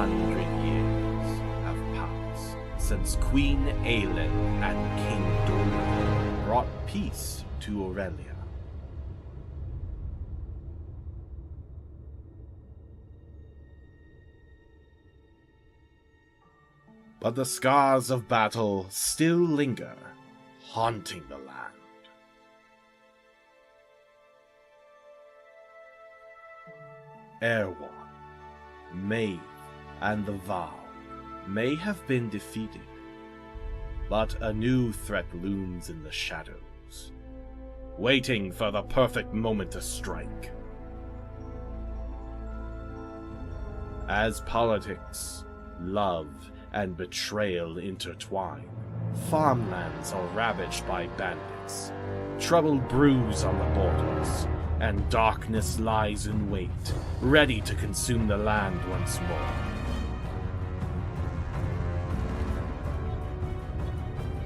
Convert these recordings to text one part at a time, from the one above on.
100 years have passed since Queen Aelin and King Doran brought peace to Erilea. But the scars of battle still linger, haunting the land. Erwan, Maeve, and the Vow may have been defeated, but a new threat looms in the shadows, waiting for the perfect moment to strike. As politics, love, and betrayal intertwine, farmlands are ravaged by bandits, trouble brews on the borders, and darkness lies in wait, ready to consume the land once more.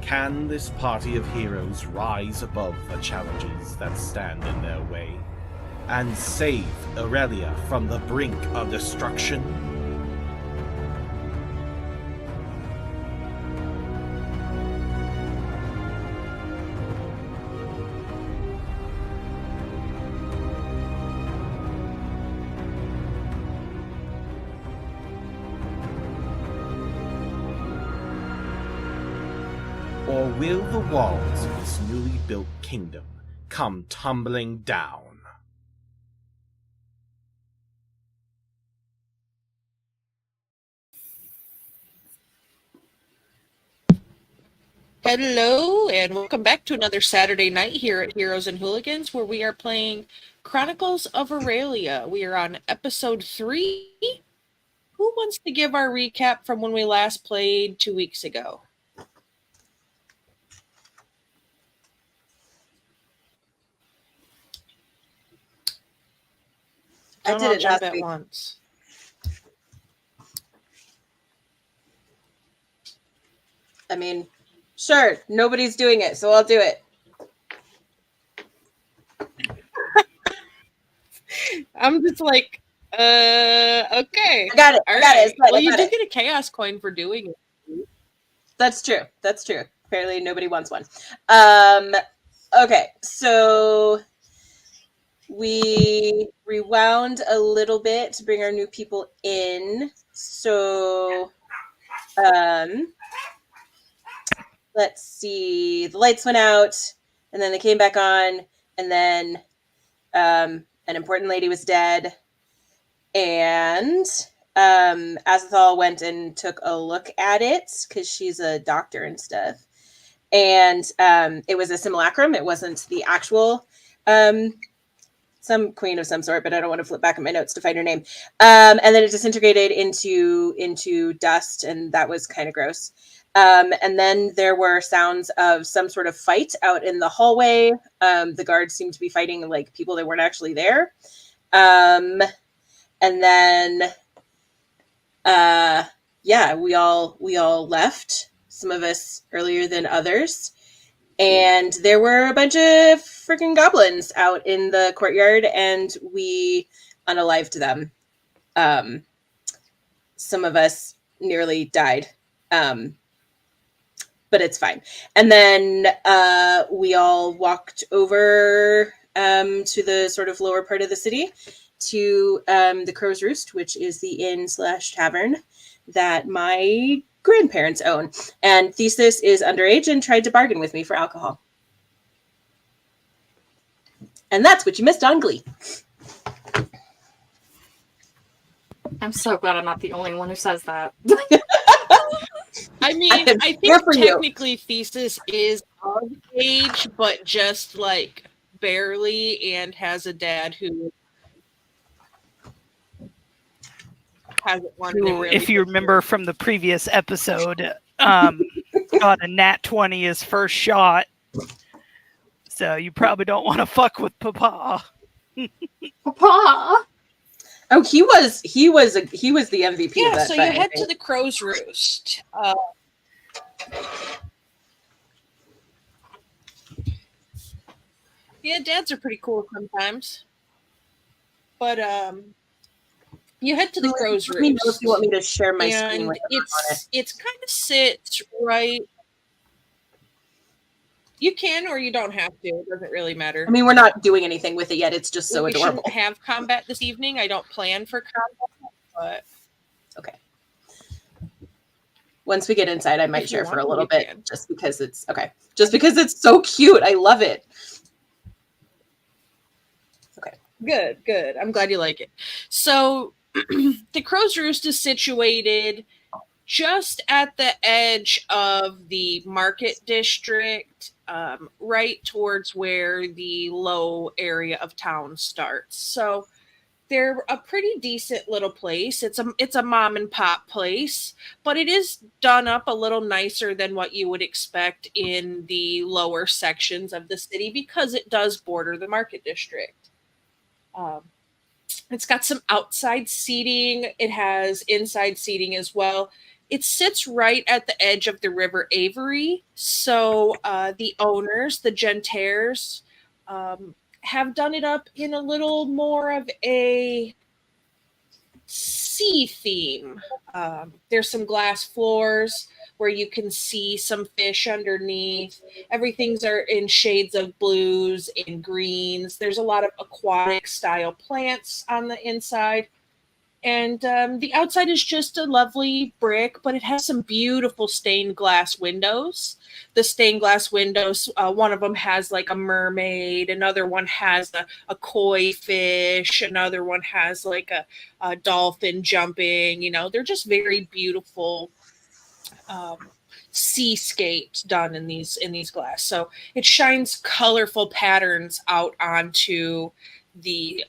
Can this party of heroes rise above the challenges that stand in their way, and save Erilea from the brink of destruction? Or will the walls of this newly built kingdom come tumbling down? Hello, and welcome back to another Saturday night here at Heroes and Hooligans, where we are playing Chronicles of Erilea. We are on episode 3. Who wants to give our recap from when we last played 2 weeks ago? I did it last at week. once. I mean, sure, nobody's doing it, so I'll do it. I'm just like, okay. I got it. All I got right. it. It's fine, Well, I you got did it. get a chaos coin for doing it. That's true. That's true. Apparently nobody wants one. Okay, so we rewound a little bit to bring our new people in. So let's see. The lights went out, and then they came back on, and then an important lady was dead, and Azethal went and took a look at it because she's a doctor and stuff, and it was a simulacrum. It wasn't the actual some queen of some sort, but I don't want to flip back in my notes to find her name. And then it disintegrated into dust, and that was kind of gross. And then there were sounds of some sort of fight out in the hallway. The guards seemed to be fighting like people that weren't actually there. And then, we all left. Some of us earlier than others. And there were a bunch of freaking goblins out in the courtyard, and we unalived them. Some of us nearly died. But it's fine. And then we all walked over to the sort of lower part of the city to the Crow's Roost, which is the inn/tavern that my grandparents own. And Thesis is underage and tried to bargain with me for alcohol. And that's what you missed on Glee. I'm so glad I'm not the only one who says that. I mean, I think technically Thesis is of age, but just like barely, and has a dad who hasn't wanted to really. If you remember from the previous episode, got a nat 20 his first shot. So you probably don't want to fuck with Papa. Papa! Oh, he was the MVP. Yeah, of that so fight, you head to the Crow's Roost. Yeah, dads are pretty cool sometimes. But You head to the Crow's Let me know if Roost. you want me to share my screen And with everyone on it. it's kind of sits right. You can or you don't have to. It doesn't really matter. I mean, we're not doing anything with it yet. It's just so we adorable. shouldn't have combat this evening. I don't plan for combat, but Okay. Once we get inside, I might if you share for want a to, little you bit, can. just because it's okay. Just because it's so cute. I love it. Okay. Good. I'm glad you like it. So the Crow's Roost is situated just at the edge of the market district, right towards where the low area of town starts. So they're a pretty decent little place. It's a mom and pop place, but it is done up a little nicer than what you would expect in the lower sections of the city because it does border the market district. Um, it's got some outside seating. It has inside seating as well. It sits right at the edge of the River Avery. So the owners, the Gentaires, have done it up in a little more of a sea theme. There's some glass floors where you can see some fish underneath. Everything's are in shades of blues and greens. There's a lot of aquatic style plants on the inside. And the outside is just a lovely brick, but it has some beautiful stained glass windows. The stained glass windows, one of them has like a mermaid, another one has a koi fish, another one has like a dolphin jumping. You know, they're just very beautiful seascapes done in these glass. So it shines colorful patterns out onto the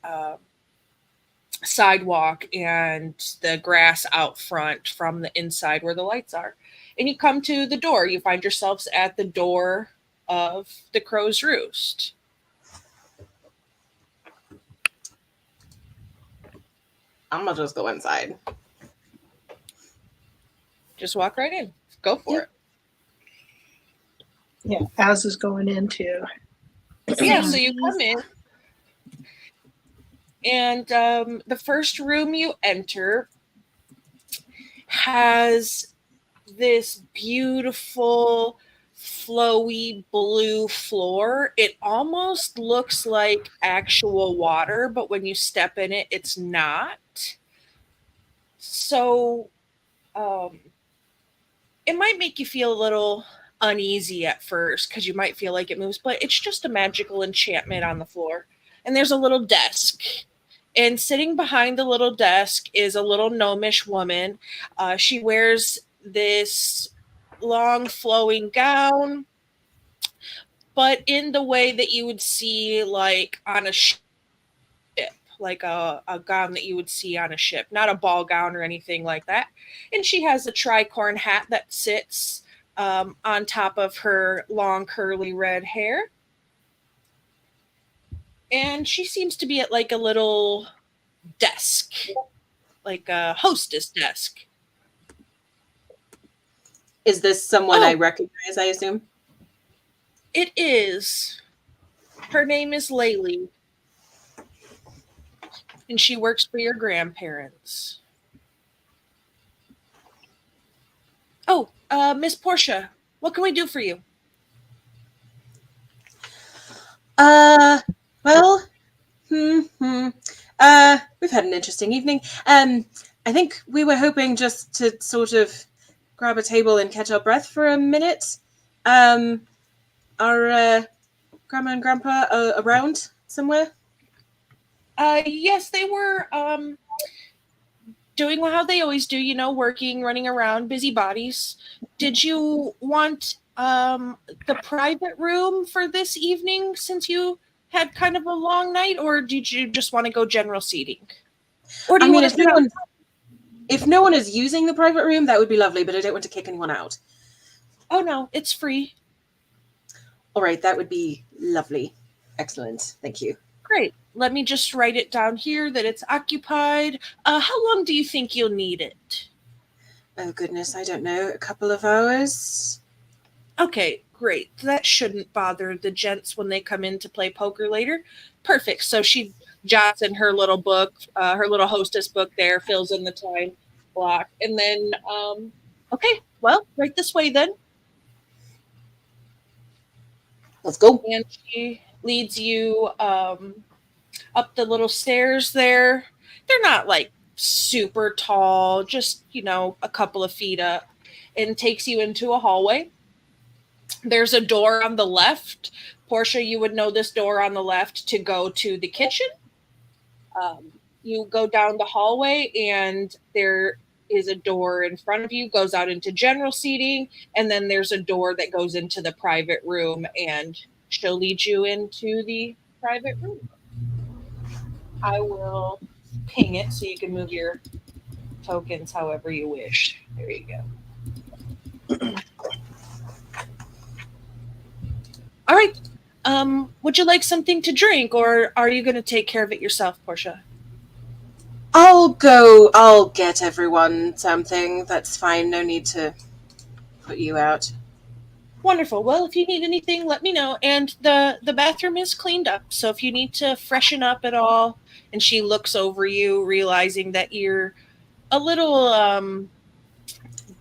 sidewalk and the grass out front from the inside where the lights are. And you come to the door. You find yourselves at the door of the Crow's Roost. I'm gonna just go inside. Just walk right in. Go for it. Yeah, Az is going into. Yeah, so you come in. And the first room you enter has this beautiful, flowy blue floor. It almost looks like actual water, but when you step in it, it's not. So it might make you feel a little uneasy at first because you might feel like it moves, but it's just a magical enchantment on the floor. And there's a little desk. And sitting behind the little desk is a little gnomish woman. She wears this long flowing gown, but in the way that you would see like on a ship, like a gown that you would see on a ship, not a ball gown or anything like that. And she has a tricorn hat that sits on top of her long curly red hair. And she seems to be at like a little desk, like a hostess desk. Is this someone I recognize, I assume? It is. Her name is Laylee. And she works for your grandparents. Oh, Miss Portia, what can we do for you? Well, we've had an interesting evening. I think we were hoping just to sort of grab a table and catch our breath for a minute. Our grandma and grandpa are around somewhere? Yes, they were doing how they always do, you know, working, running around, busy bodies. Did you want the private room for this evening since you had kind of a long night, or did you just want to go general seating? Or do you want to if no one is using the private room, that would be lovely, but I don't want to kick anyone out. Oh, no, it's free. All right, that would be lovely. Excellent. Thank you. Great. Let me just write it down here that it's occupied. How long do you think you'll need it? Oh, goodness, I don't know. A couple of hours? Okay, great. That shouldn't bother the gents when they come in to play poker later. Perfect. So she jots in her little book, her little hostess book there, fills in the time block. And then, okay, well, right this way then. Let's go. And she leads you up the little stairs there. They're not like super tall, just, a couple of feet up, and takes you into a hallway. There's a door on the left. Portia, you would know this door on the left to go to the kitchen. You go down the hallway and there is a door in front of you, goes out into general seating, and then there's a door that goes into the private room, and she'll lead you into the private room. I will ping it so you can move your tokens however you wish. There you go. All right. Would you like something to drink, or are you going to take care of it yourself, Portia? I'll get everyone something. That's fine. No need to put you out. Wonderful. Well, if you need anything, let me know. And the bathroom is cleaned up, so if you need to freshen up at all, and she looks over you, realizing that you're a little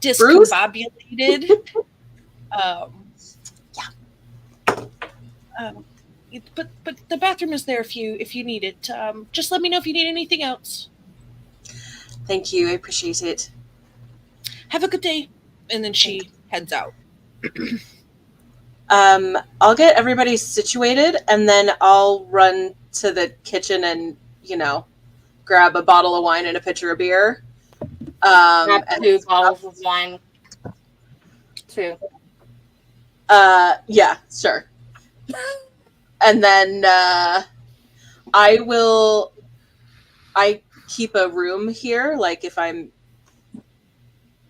discombobulated. But the bathroom is there if you need it. Just let me know if you need anything else. Thank you. I appreciate it. Have a good day. And then she heads out. I'll get everybody situated, and then I'll run to the kitchen and, grab a bottle of wine and a pitcher of beer. Grab 2 bottles of wine. 2. Yeah, sure. And then I keep a room here. Like, if I'm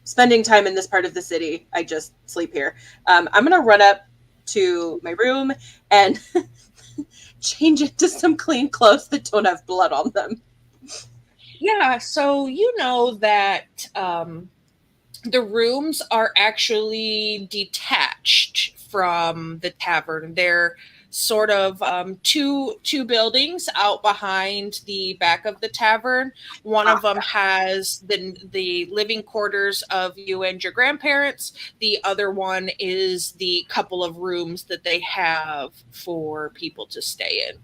spending time in this part of the city, I just sleep here. I'm going to run up to my room and change into some clean clothes that don't have blood on them. Yeah, so you know that the rooms are actually detached from the tavern. They're sort of two buildings out behind the back of the tavern. One of them has the living quarters of you and your grandparents. The other one is the couple of rooms that they have for people to stay in.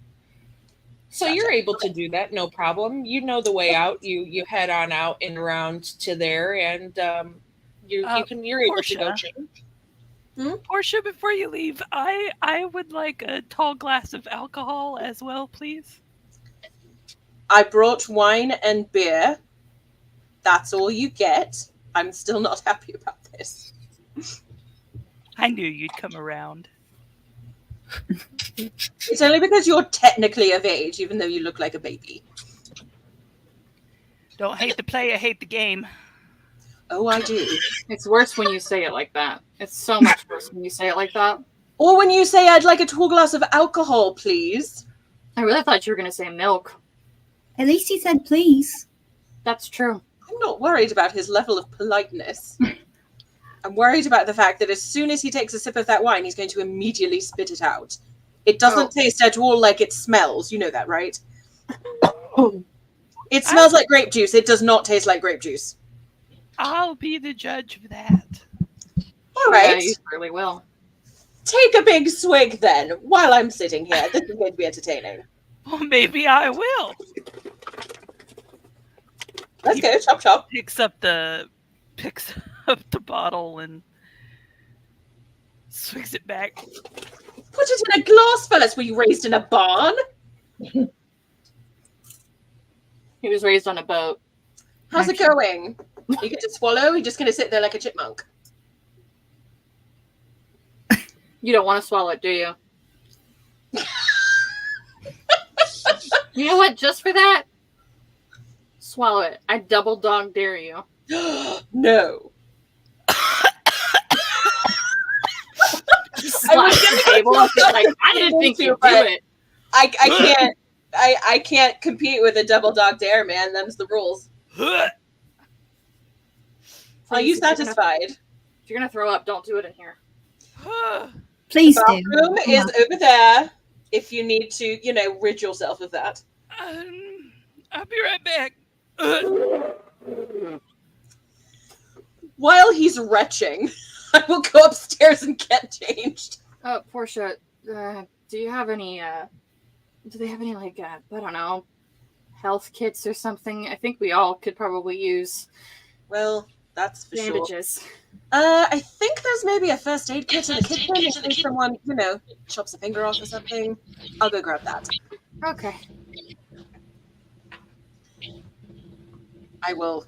So you're able to do that, no problem. You know the way out. You head on out and around to there, and you're able to go change. Portia, before you leave, I would like a tall glass of alcohol as well, please. I brought wine and beer. That's all you get. I'm still not happy about this. I knew you'd come around. It's only because you're technically of age, even though you look like a baby. Don't hate the player, hate the game. Oh, I do. It's worse when you say it like that. It's so much worse when you say it like that. Or when you say, I'd like a tall glass of alcohol, please. I really thought you were going to say milk. At least he said please. That's true. I'm not worried about his level of politeness. I'm worried about the fact that as soon as he takes a sip of that wine, he's going to immediately spit it out. It doesn't taste at all like it smells. You know that, right? It smells like grape juice. It does not taste like grape juice. I'll be the judge of that. All right. Yeah, you really will. Take a big swig then, while I'm sitting here. This is going to be entertaining. Well, maybe I will. Let's go, chop chop. Picks up the bottle and swigs it back. Put it in a glass first. Were you raised in a barn? He was raised on a boat. How's it going? You get to swallow? You're just going to sit there like a chipmunk? You don't want to swallow it, do you? You know what? Just for that, swallow it. I double dog dare you. No. Slap the table and be like, I didn't think you'd do it. I can't compete with a double dog dare, man. Them's the rules. Are you satisfied? If you're gonna throw up, don't do it in here. Please The do. bathroom is over there. If you need to, rid yourself of that. I'll be right back. While he's retching, I will go upstairs and get changed. Oh, Portia, do you have any, do they have any, like, I don't know, health kits or something? I think we all could probably use Well, that's for sure. bandages. I think there's maybe a first aid kit in the kitchen in case someone, chops a finger off or something. I'll go grab that. Okay. I will,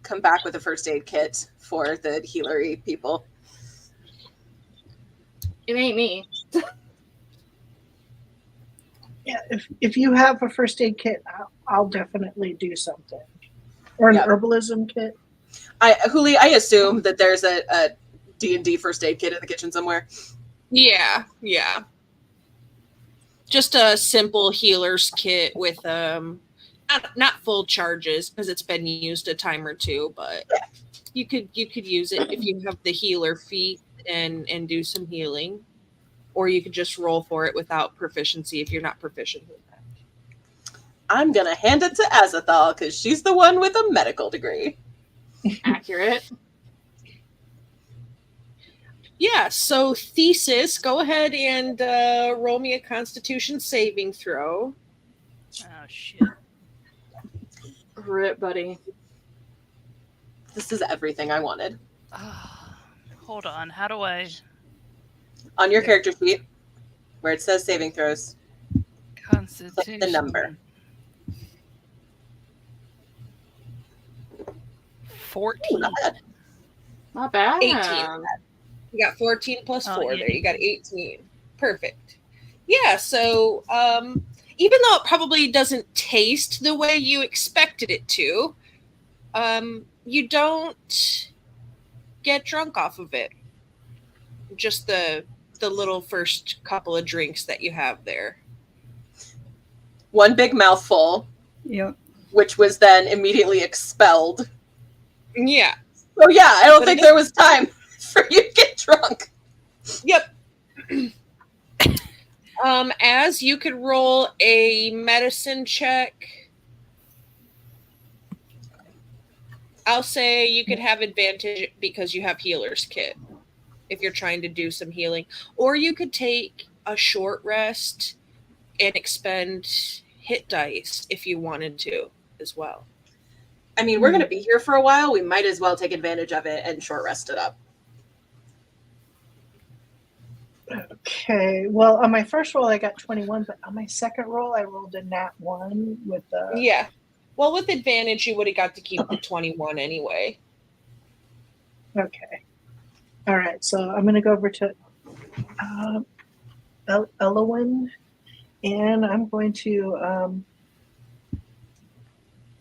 come back with a first aid kit for the healery people. It ain't me. Yeah, if you have a first aid kit, I'll definitely do something. Or an herbalism kit. Huli, I assume that there's a D&D first aid kit in the kitchen somewhere. Yeah. Just a simple healer's kit with not full charges because it's been used a time or two, but you could use it if you have the healer feat and do some healing, or you could just roll for it without proficiency if you're not proficient with that. I'm gonna hand it to Azathoth because she's the one with a medical degree. Accurate. Yeah, so Thesis, go ahead and roll me a Constitution saving throw. Oh shit. Rip, buddy. This is everything I wanted. Hold on. How do I? On your character sheet, where it says saving throws, Constitution. click the number. 14. Ooh, not bad. Not bad. 18. You got 14 plus 4 there. You got 18. Perfect. Yeah, so even though it probably doesn't taste the way you expected it to, you don't get drunk off of it. Just the little first couple of drinks that you have there. One big mouthful, Yep. which was then immediately expelled. Yeah. So yeah, I don't But think it there was time for you to get drunk. Yep. As you could roll a medicine check. I'll say you could have advantage because you have healer's kit if you're trying to do some healing. Or you could take a short rest and expend hit dice if you wanted to as well. I mean, we're going to be here for a while. We might as well take advantage of it and short rest it up. Okay. Well, on my first roll, I got 21, but on my second roll, I rolled a nat 1 with the. Yeah. Well, with advantage, you would have got to keep the 21 anyway. Okay. All right. So I'm going to go over to Elowin, and I'm going to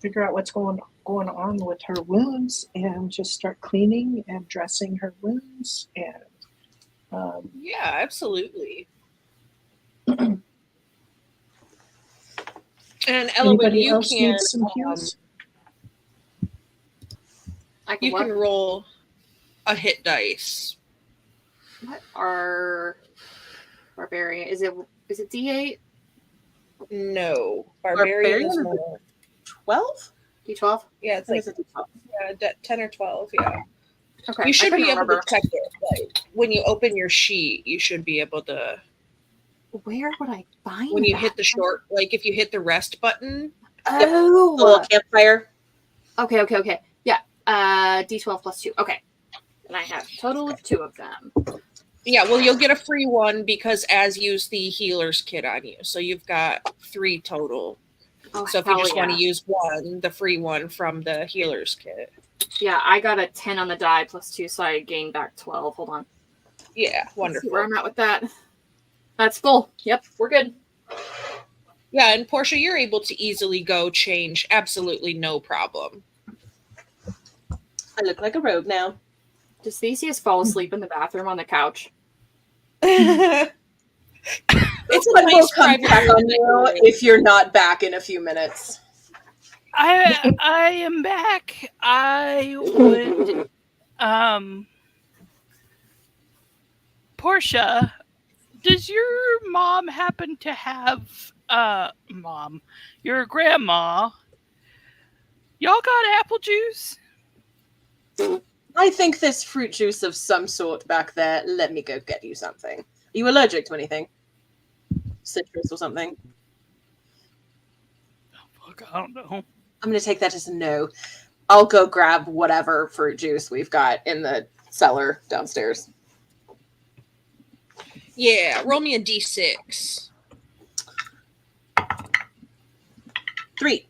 figure out what's going on with her wounds and just start cleaning and dressing her wounds. And Yeah, absolutely. And Ella, when anybody you else can, needs some heals? you can roll a hit dice. What are barbarian? Is it D8? No, barbarian is Barbarian? more. 12? D12? Yeah, it's I like think it's a 12. 10 or 12. Yeah, Okay. you should I be couldn't able remember. to check it. Like, when you open your sheet, you should be able to. Where would I find When you that? hit the short, like if you hit the rest button. The little Oh. campfire. Okay. Yeah. D12 plus 2. Okay. And I have a total of 2 of them. Yeah, well, you'll get a free one because Az used the healer's kit on you, so you've got 3 total. Oh, So if you hell just yeah. want to use one, the free one from the healer's kit. Yeah, I got a 10 on the die plus 2, so I gained back 12. Hold on. Yeah, Let's see wonderful. where I'm at with that. That's full. Yep, we're good. Yeah, and Portia, you're able to easily go change. Absolutely no problem. I look like a rogue now. Does Theseus fall asleep in the bathroom on the couch? It's Someone a will nice come private back on room. you if you're not back in a few minutes. I am back. I would Portia, does your mom happen to have Mom, your grandma, y'all got apple juice? I think there's fruit juice of some sort back there. Let me go get you something. Are you allergic to anything? Citrus or something? Oh, fuck, I don't know. I'm going to take that as a no. I'll go grab whatever fruit juice we've got in the cellar downstairs. Yeah, roll me a d6. 3.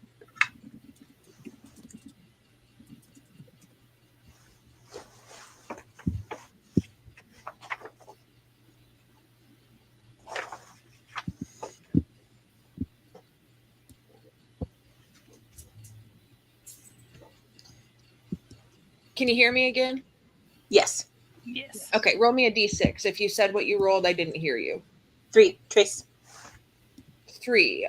Can you hear me again? Yes. Yes. Okay, roll me a d6. If you said what you rolled, I didn't hear you. 3. Trace. 3.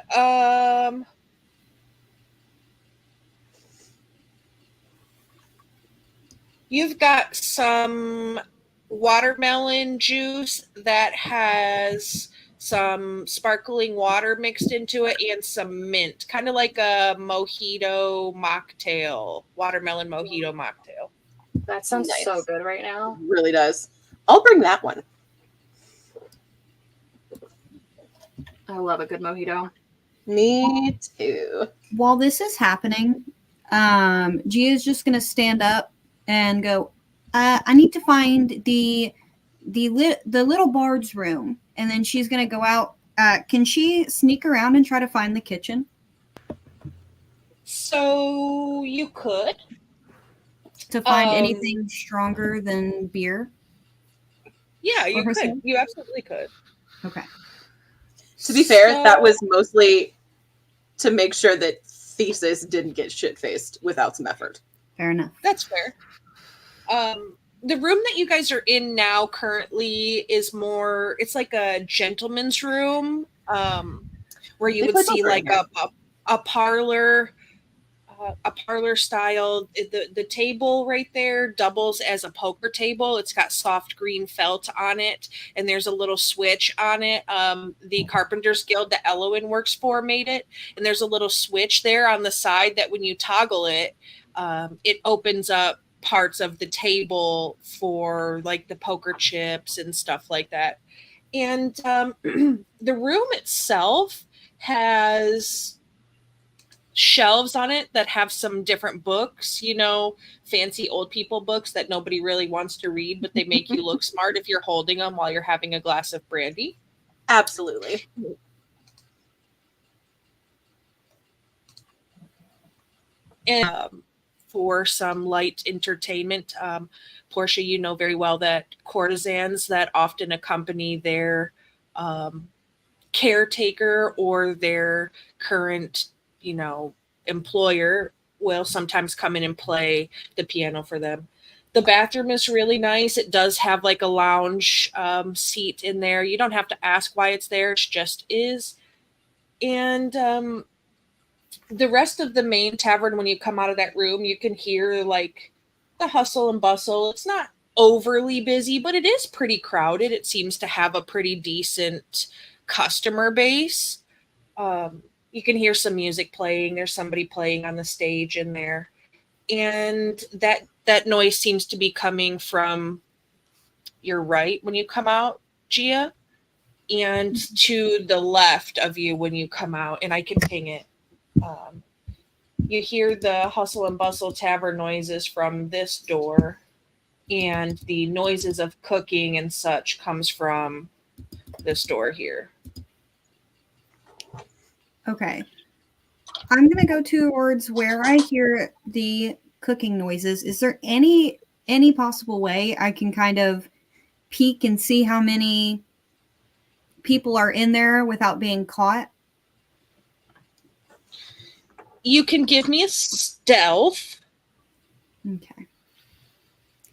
You've got some watermelon juice that has some sparkling water mixed into it and some mint, kind of like a mojito mocktail, watermelon mojito mocktail. That sounds Nice. so good right now. Really does. I'll bring that one. I love a good mojito. Me too. While this is happening, Gia's just gonna stand up and go. I need to find the little bard's room, and then she's gonna go out. Can she sneak around and try to find the kitchen? So you could. To find anything stronger than beer? Yeah, you Or could. herself? You absolutely could. Okay. To be fair, So- that was mostly to make sure that Thesis didn't get shit-faced without some effort. Fair enough. That's fair. The room that you guys are in now currently is more, it's like a gentleman's room, where you They would play see poker like in a parlor, style. The table right there doubles as a poker table. It's got soft green felt on it, and there's a little switch on it. The Carpenters Guild that Elowen works for made it, and there's a little switch there on the side that when you toggle it, it opens up parts of the table for like the poker chips and stuff like that. And the room itself has shelves on it that have some different books, fancy old people books that nobody really wants to read, but they make you look smart if you're holding them while you're having a glass of brandy. Absolutely. And for some light entertainment, Portia, you know very well that courtesans that often accompany their caretaker or their current, employer will sometimes come in and play the piano for them. The bathroom is really nice. It does have like a lounge seat in there. You don't have to ask why it's there. It just is. And the rest of the main tavern, when you come out of that room, you can hear like the hustle and bustle. It's not overly busy, but it is pretty crowded. It seems to have a pretty decent customer base. You can hear some music playing. There's somebody playing on the stage in there. And that noise seems to be coming from your right when you come out, Gia, and to the left of you when you come out, and I can ping it. You hear the hustle and bustle tavern noises from this door, and the noises of cooking and such comes from this door here. Okay. I'm going to go towards where I hear the cooking noises. Is there any possible way I can kind of peek and see how many people are in there without being caught? You can give me a stealth. Okay.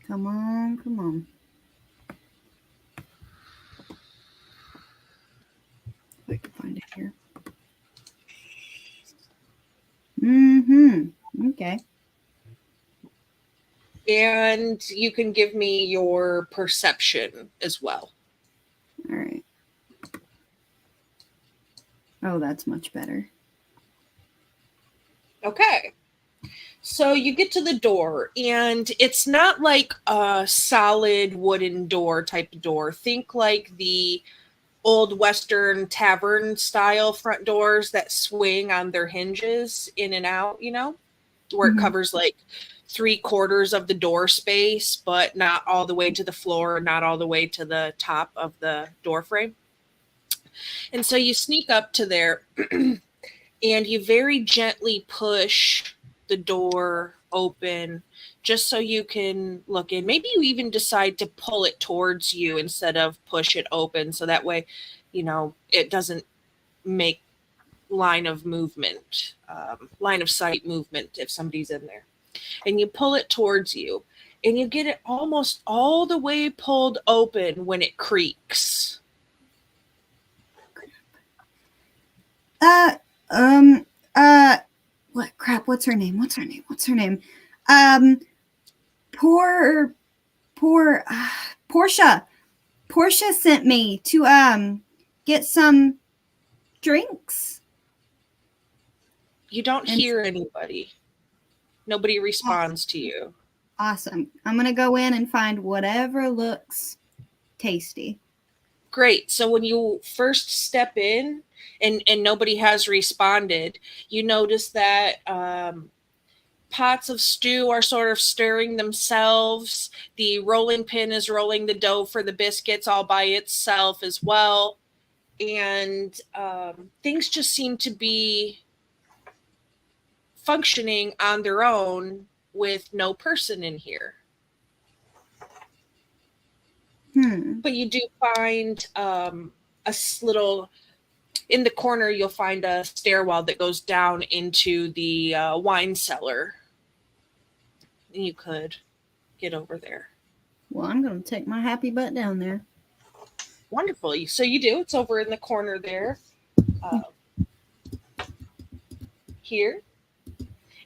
Come on. If I can find it here. Okay. And you can give me your perception as well. All right. Oh, that's much better. Okay. So you get to the door, and it's not like a solid wooden door type of door. Think like the old Western tavern style front doors that swing on their hinges in and out, where it Mhm. covers like 3/4 of the door space, but not all the way to the floor, not all the way to the top of the door frame. And so you sneak up to there and you very gently push the door open just so you can look in. Maybe you even decide to pull it towards you instead of push it open. So that way, it doesn't make line of sight movement if somebody's in there. And you pull it towards you and you get it almost all the way pulled open when it creaks. What crap? What's her name? Poor Portia. Portia sent me to get some drinks. You don't hear anybody. Nobody responds to you. Awesome. I'm gonna go in and find whatever looks tasty. Great. So when you first step in and nobody has responded, you notice that pots of stew are sort of stirring themselves. The rolling pin is rolling the dough for the biscuits all by itself as well. And things just seem to be functioning on their own with no person in here. But you do find a little, in the corner, you'll find a stairwell that goes down into the wine cellar. And you could get over there. Well, I'm going to take my happy butt down there. Wonderful. So you do. It's over in the corner there. Here.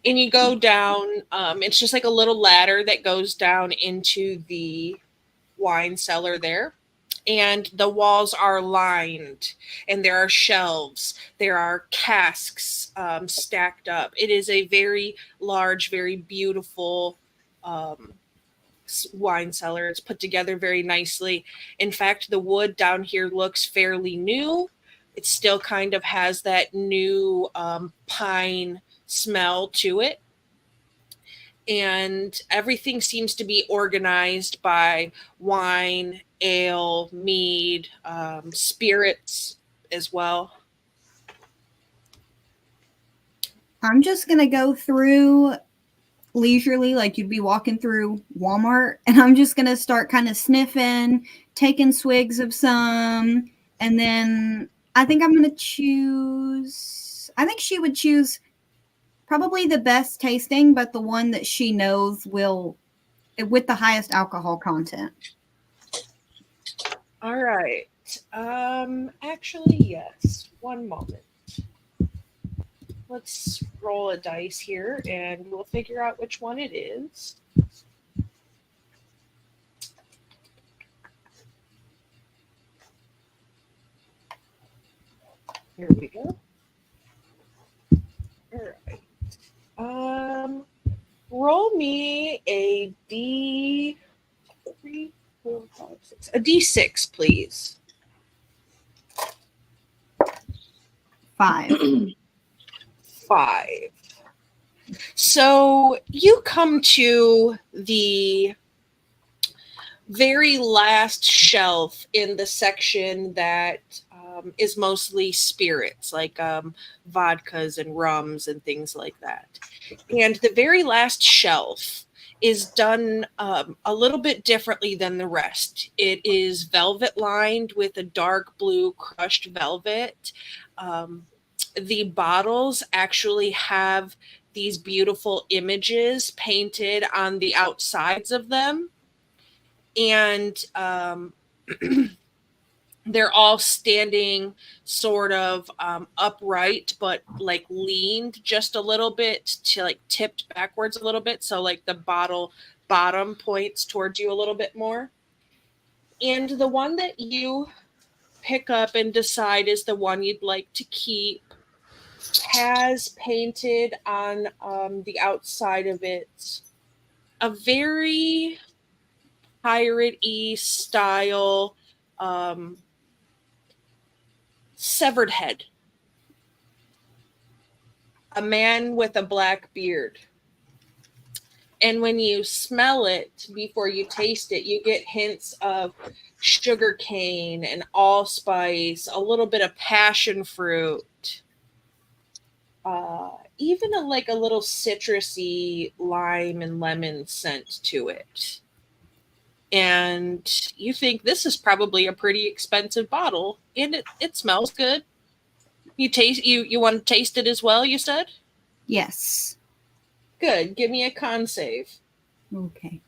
And you go down. It's just like a little ladder that goes down into the wine cellar there. And the walls are lined, and there are shelves. There are casks stacked up. It is a very large, very beautiful wine cellar. It's put together very nicely. In fact, the wood down here looks fairly new. It still kind of has that new pine smell to it. And everything seems to be organized by wine, ale, mead, spirits as well. I'm just going to go through leisurely, like you'd be walking through Walmart, and I'm just going to start kind of sniffing, taking swigs of some, and then I think I'm going to choose, I think she would choose probably the best tasting, but the one that she knows will, with the highest alcohol content. All right. Actually, yes. One moment. Let's roll a dice here, and we'll figure out which one it is. Here we go. All right. Roll me a D3, 4, 5, 6. A D6, please. 5. 5. So you come to the very last shelf in the section that is mostly spirits, like vodkas and rums and things like that. And the very last shelf is done a little bit differently than the rest. It is velvet lined with a dark blue crushed velvet. The bottles actually have these beautiful images painted on the outsides of them. And they're all standing sort of upright, but like leaned just a little bit to like tipped backwards a little bit. So like the bottle bottom points towards you a little bit more. And the one that you pick up and decide is the one you'd like to keep has painted on the outside of it a very pirate-y style severed head. A man with a black beard. And when you smell it before you taste it, you get hints of sugar cane and allspice, a little bit of passion fruit, even a little citrusy lime and lemon scent to it. And you think this is probably a pretty expensive bottle, and it smells good. You want to taste it as well, you said? Yes. Good. Give me a con save. Okay.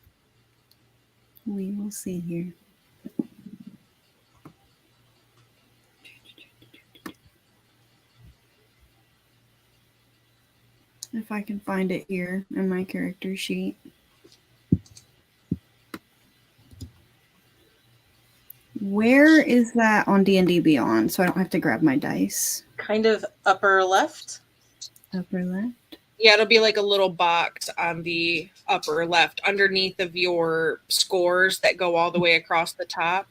We will see here. If I can find it here in my character sheet. Where is that on D&D Beyond? So I don't have to grab my dice. Kind of upper left. Upper left. Yeah, it'll be like a little box on the upper left underneath of your scores that go all the way across the top.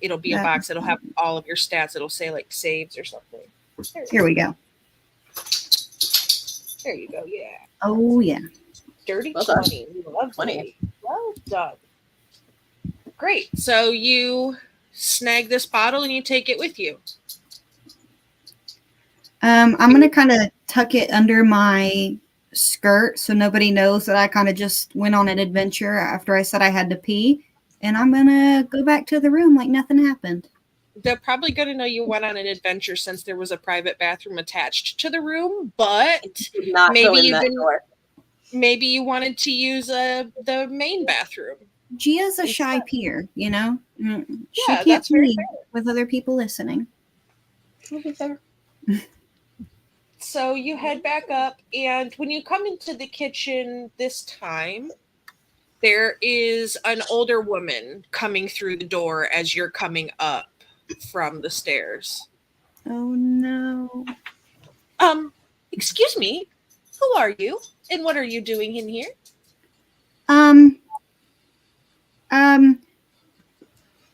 It'll be a box that'll have all of your stats. It'll say like saves or something. Here we go. There you go. Yeah. Oh, yeah. Dirty Well done. 20. Lovely. 20. Well done. Great. So you snag this bottle and you take it with you. I'm going to kind of tuck it under my skirt so nobody knows that I kind of just went on an adventure after I said I had to pee. And I'm going to go back to the room like nothing happened. They're probably going to know you went on an adventure since there was a private bathroom attached to the room, but Did not maybe go in you that didn't. door. Maybe you wanted to use the main bathroom. Gia's a shy peer, you know? She Yeah, can't that's very pee fair. with other people listening. Will be fair. So you head back up, and when you come into the kitchen this time, there is an older woman coming through the door as you're coming up from the stairs. Oh, no. Excuse me, who are you, and what are you doing in here?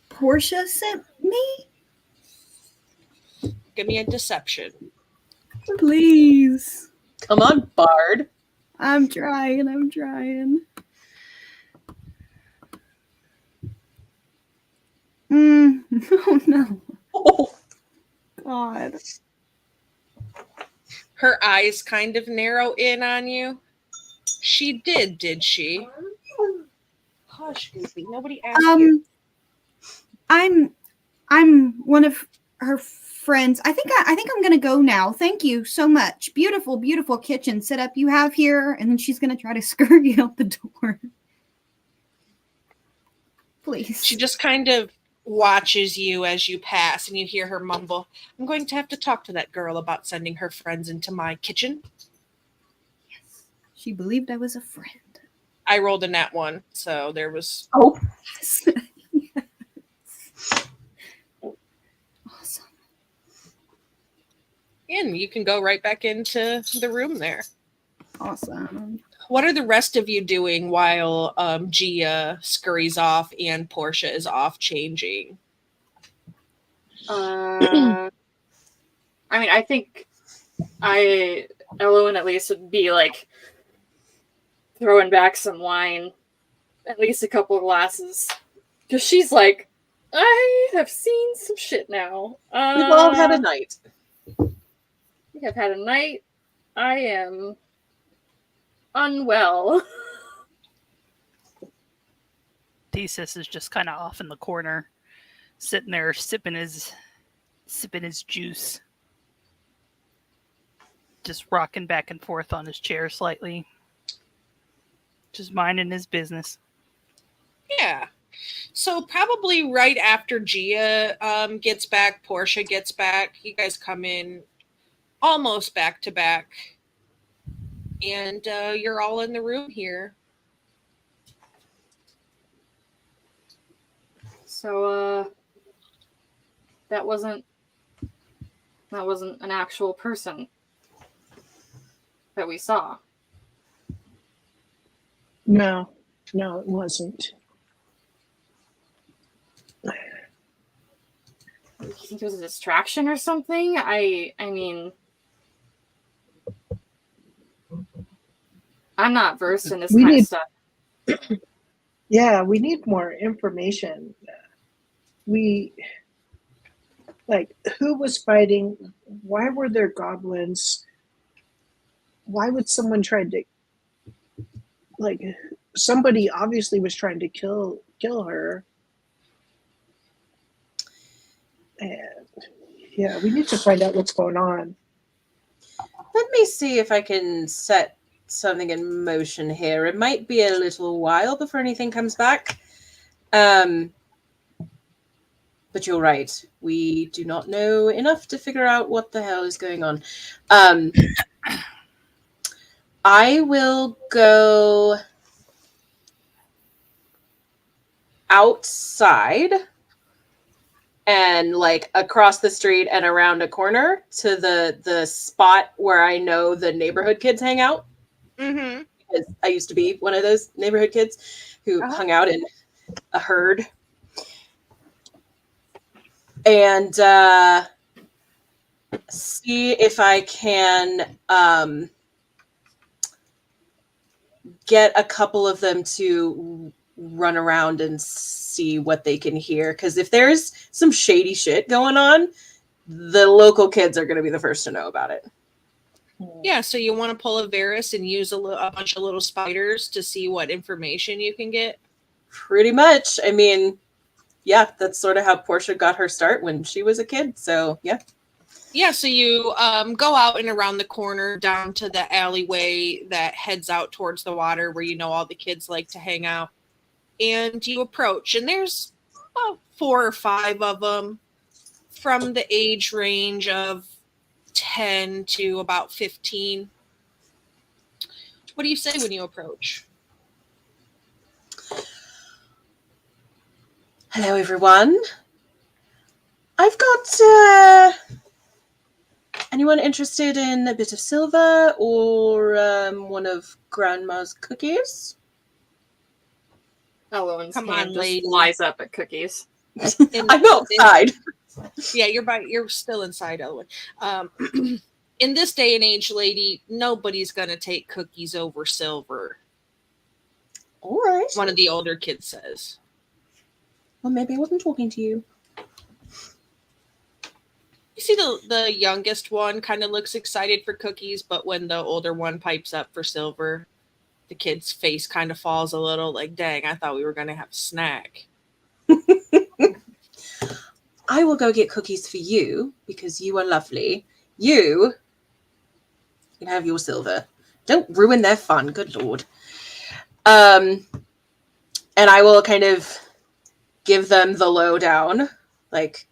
Portia sent me? Give me a deception. Please. Come on, Bard. I'm trying. Oh, no. Oh, God. Her eyes kind of narrow in on you. She did she? Hush, Goofy. Nobody asked you. I'm one of her friends. I think I'm gonna go now. Thank you so much. Beautiful, beautiful kitchen setup you have here. And then she's gonna try to scurry out the door. Please. She just kind of watches you as you pass, and you hear her mumble, I'm going to have to talk to that girl about sending her friends into my kitchen. Yes. She believed I was a friend. I rolled a nat 1, so there was... oh. Yes. Awesome. And you can go right back into the room there. Awesome. What are the rest of you doing while Gia scurries off and Portia is off changing? I mean, I think Elowen at least would be like throwing back some wine, at least a couple of glasses, because she's like, I have seen some shit now. We've all had a night. We have had a night. I am unwell. Thesis is just kind of off in the corner, sitting there sipping his juice, just rocking back and forth on his chair slightly, just minding his business. Yeah. So probably right after Gia gets back, Portia gets back. You guys come in almost back to back. And you're all in the room here. So, that wasn't an actual person that we saw. No, it wasn't. You think it was a distraction or something? I mean, I'm not versed in this kind of stuff. Yeah, we need more information. Who was fighting? Why were there goblins? Why would someone try to, somebody obviously was trying to kill her. And yeah, we need to find out what's going on. Let me see if I can set something in motion here. It might be a little while before anything comes back. But you're right. We do not know enough to figure out what the hell is going on. I will go outside and across the street and around a corner to the spot where I know the neighborhood kids hang out. Mm-hmm. Because I used to be one of those neighborhood kids who hung out in a herd. And see if I can get a couple of them to run around and see what they can hear. Because if there's some shady shit going on, the local kids are going to be the first to know about it. Yeah, so you want to pull a Varus and use a bunch of little spiders to see what information you can get? Pretty much. I mean, yeah, that's sort of how Portia got her start when she was a kid. So, yeah. Yeah, so you go out and around the corner down to the alleyway that heads out towards the water where you know all the kids like to hang out. And you approach, and there's about 4 or 5 of them from the age range of 10 to about 15. What do you say when you approach? Hello, everyone. I've got anyone interested in a bit of silver or one of Grandma's cookies? Elowen's Come hand on, just lady. flies up at cookies. I'm outside. Yeah, you're still inside, Elwyn. In this day and age, lady, nobody's gonna take cookies over silver. All right. One of the older kids says. Well, maybe I wasn't talking to you. You see the youngest one kind of looks excited for cookies, but when the older one pipes up for silver, the kid's face kind of falls a little like, dang, I thought we were going to have a snack. I will go get cookies for you because you are lovely. You can have your silver. Don't ruin their fun, good lord. And I will kind of give them the lowdown. Like,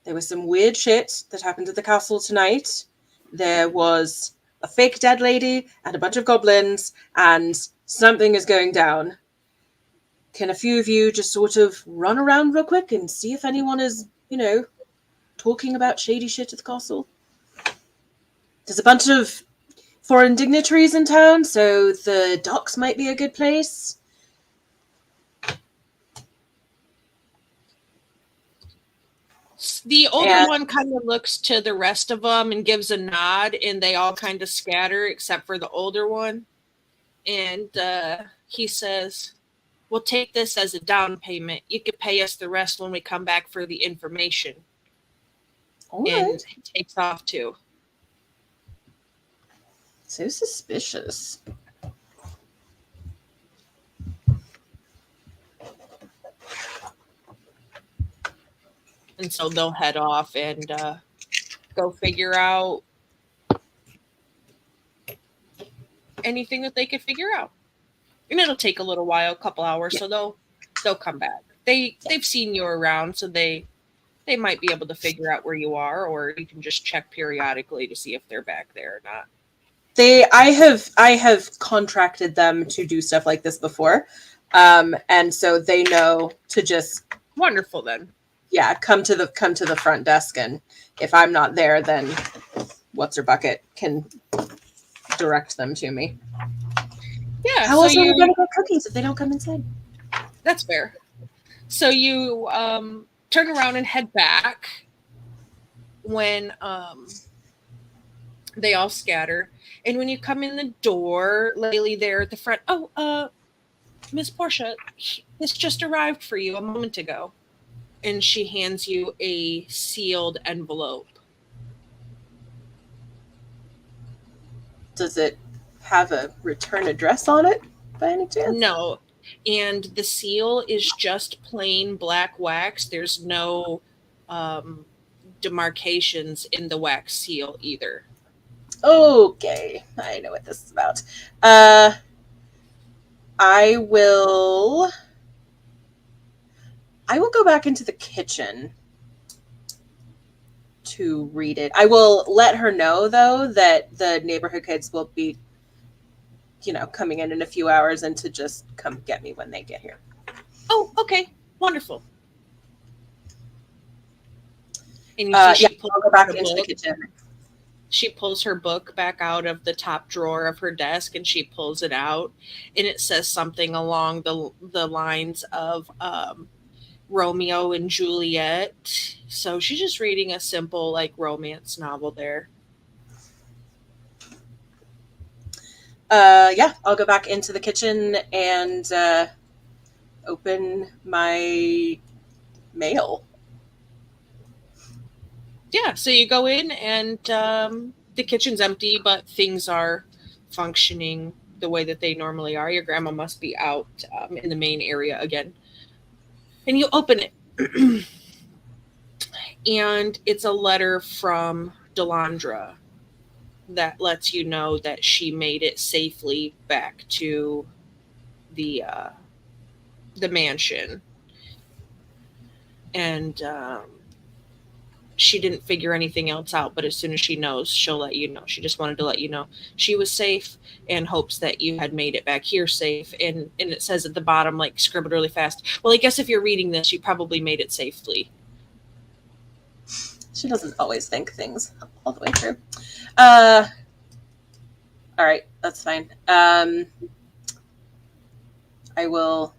there was some weird shit that happened at the castle tonight. There was a fake dead lady and a bunch of goblins, and something is going down. Can a few of you just sort of run around real quick and see if anyone is, talking about shady shit at the castle? There's a bunch of foreign dignitaries in town, so the docks might be a good place. The older one kind of looks to the rest of them and gives a nod, and they all kind of scatter except for the older one. And he says, we'll take this as a down payment. You could pay us the rest when we come back for the information. All and right. he takes off too. So suspicious. And so they'll head off and go figure out anything that they could figure out. And it'll take a little while, a couple hours, so they'll come back. They've seen you around, so they might be able to figure out where you are, or you can just check periodically to see if they're back there or not. I have contracted them to do stuff like this before. And so they know to just... Wonderful then. come to the front desk, and if I'm not there, then what's her bucket can direct them to me. Yeah. How so else are we you gonna get cookies if they don't come inside? That's fair. So you turn around and head back when they all scatter. And when you come in the door, Laylee there at the front, Miss Portia, this just arrived for you a moment ago. And she hands you a sealed envelope. Does it have a return address on it by any chance? No. And the seal is just plain black wax. There's no demarcations in the wax seal either. Okay, I know what this is about. I will go back into the kitchen to read it. I will let her know, though, that the neighborhood kids will be, coming in a few hours, and to just come get me when they get here. Oh, okay. Wonderful. And I'll go back into the kitchen. She pulls her book back out of the top drawer of her desk, and she pulls it out, and it says something along the lines of Romeo and Juliet. So she's just reading a simple romance novel there. I'll go back into the kitchen and open my mail. Yeah, so you go in, and the kitchen's empty, but things are functioning the way that they normally are. Your grandma must be out in the main area again. And you open it. And it's a letter from Delandra that lets you know that she made it safely back to the mansion. And she didn't figure anything else out, but as soon as she knows, she'll let you know. She just wanted to let you know she was safe and hopes that you had made it back here safe. And it says at the bottom, scribbled really fast, well, I guess if you're reading this, you probably made it safely. She doesn't always think things all the way through. All right, that's fine. I will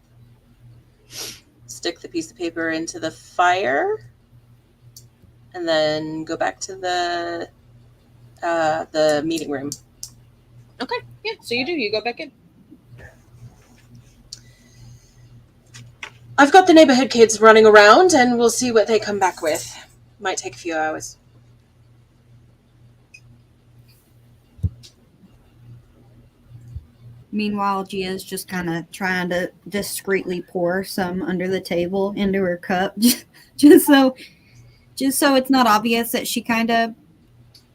stick the piece of paper into the fire and then go back to the meeting room. Okay, yeah, so you go back in. I've got the neighborhood kids running around, and we'll see what they come back with. Might take a few hours. Meanwhile, Gia's just kind of trying to discreetly pour some under the table into her cup, just so it's not obvious that she kind of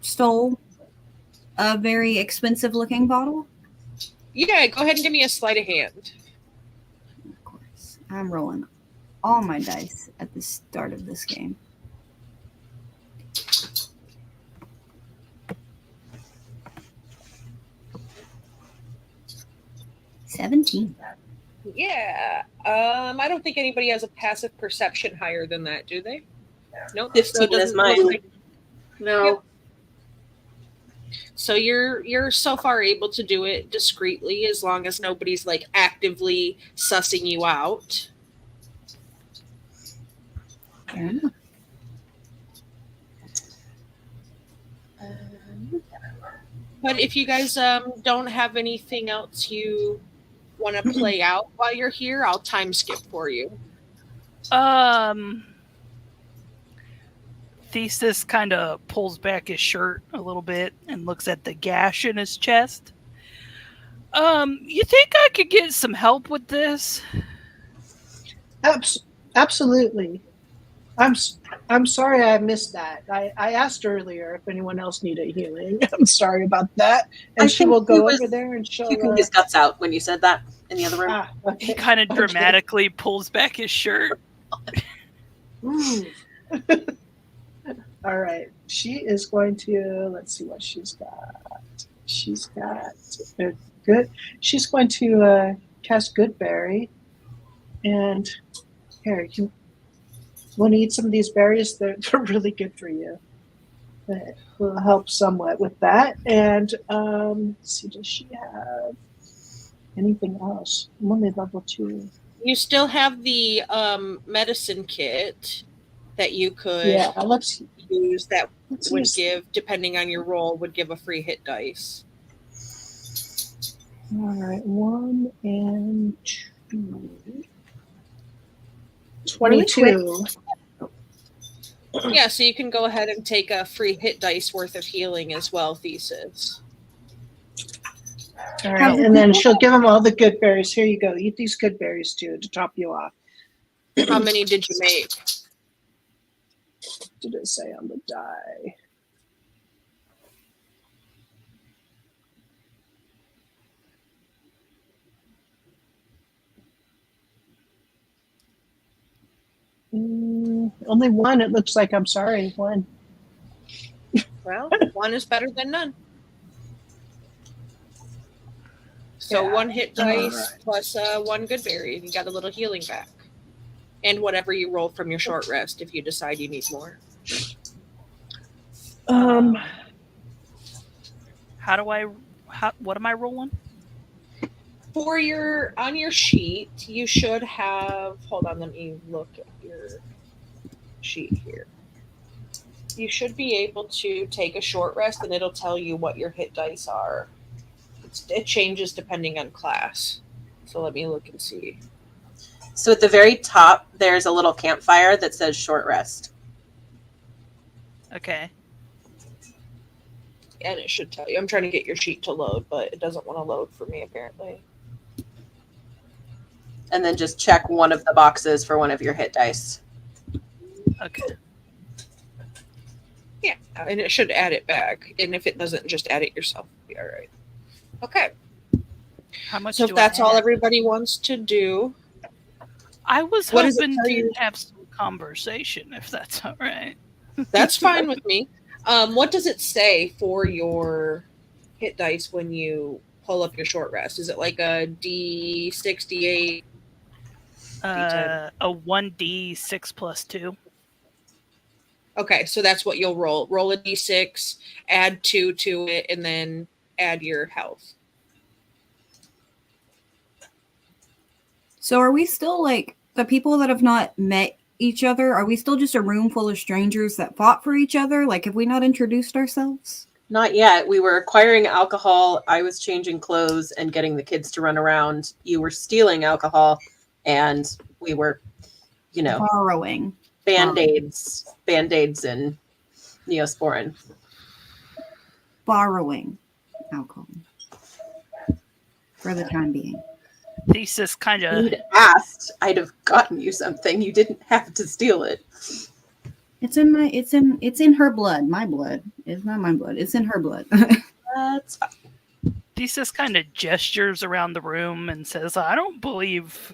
stole a very expensive-looking bottle. Yeah, go ahead and give me a sleight of hand. Of course, I'm rolling all my dice at the start of this game. 17. Yeah. I don't think anybody has a passive perception higher than that, do they? Nope. 15 is mine. No. Yep. So you're so far able to do it discreetly as long as nobody's actively sussing you out. Fair enough. But if you guys don't have anything else you want to play out while you're here, I'll time skip for you. Thesis kind of pulls back his shirt a little bit and looks at the gash in his chest. You think I could get some help with this? Absolutely. I'm sorry I missed that. I asked earlier if anyone else needed healing. I'm sorry about that. And she will go over there and she'll puking his guts out when you said that in the other room. Okay. He kind of dramatically pulls back his shirt. All right. She is going to, let's see what she's got. She's got good. She's going to cast Goodberry. And here, want to eat some of these berries? They're really good for you. That will help somewhat with that. And let's see, does she have anything else? I'm only level 2. You still have the medicine kit that you could Yeah, let's use that would use. give, depending on your roll, would give a free hit dice. All right, 1 and 2. 22. Yeah, so you can go ahead and take a free hit dice worth of healing as well, Thesis. All right, and then she'll give them all the good berries. Here you go. Eat these good berries too to top you off. How many did you make? Did it say on the die? Only 1. It looks like. I'm sorry, 1. Well, 1 is better than none. So Yeah. 1 hit dice All right. plus 1 good berry. You got a little healing back. And whatever you roll from your short rest if you decide you need more. What am I rolling? For on your sheet, you should have, hold on, let me look at your sheet here. You should be able to take a short rest and it'll tell you what your hit dice are. It changes depending on class. So let me look and see. So at the very top, there's a little campfire that says short rest. Okay. And it should tell you. I'm trying to get your sheet to load, but it doesn't want to load for me apparently. And then just check one of the boxes for one of your hit dice. Okay. Yeah, and it should add it back. And if it doesn't, just add it yourself. Be all right. Okay. How much? So do if that's I all add? everybody wants to do, I was What does it hoping tell to you? have some conversation, if that's all right. that's fine with me. What does it say for your hit dice when you pull up your short rest? Is it like a D6, D8? D10. A 1d6 plus 2. Okay, so that's what you'll roll. Roll a D6, add 2 to it, and then add your health. So are we still like the people that have not met each other? Are we still just a room full of strangers that fought for each other? Like, have we not introduced ourselves? Not yet. We were acquiring alcohol. I was changing clothes and getting the kids to run around. You were stealing alcohol, and we were, Borrowing. band-aids and Neosporin. Borrowing alcohol. For the time being. Thesis kind If of. you'd asked, I'd have gotten you something. You didn't have to steal it. It's in her blood. My blood. It's not my blood. It's in her blood. That's fine. Thesis kind of gestures around the room and says, I don't believe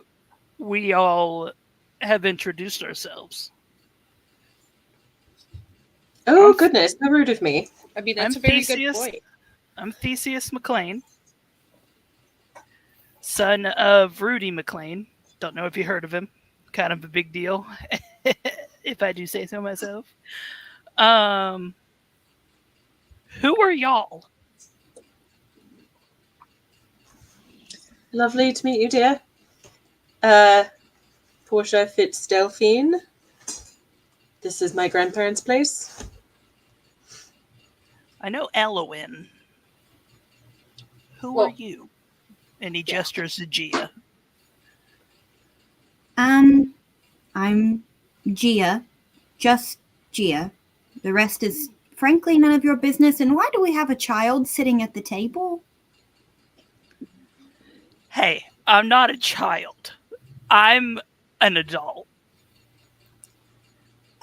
we all have introduced ourselves. Oh, goodness. How rude of me. I mean, that's I'm a very Theseus. good point. I'm Theseus McLean, son of Rudy McLean. Don't know if you heard of him. Kind of a big deal, if I do say so myself. Who are y'all? Lovely to meet you, dear. Portia Fitzdelphine. This is my grandparents' place. I know Elowin. Who Well, are you? And he gestures to Gia. I'm Gia. Just Gia. The rest is frankly none of your business. And why do we have a child sitting at the table? Hey, I'm not a child. I'm an adult.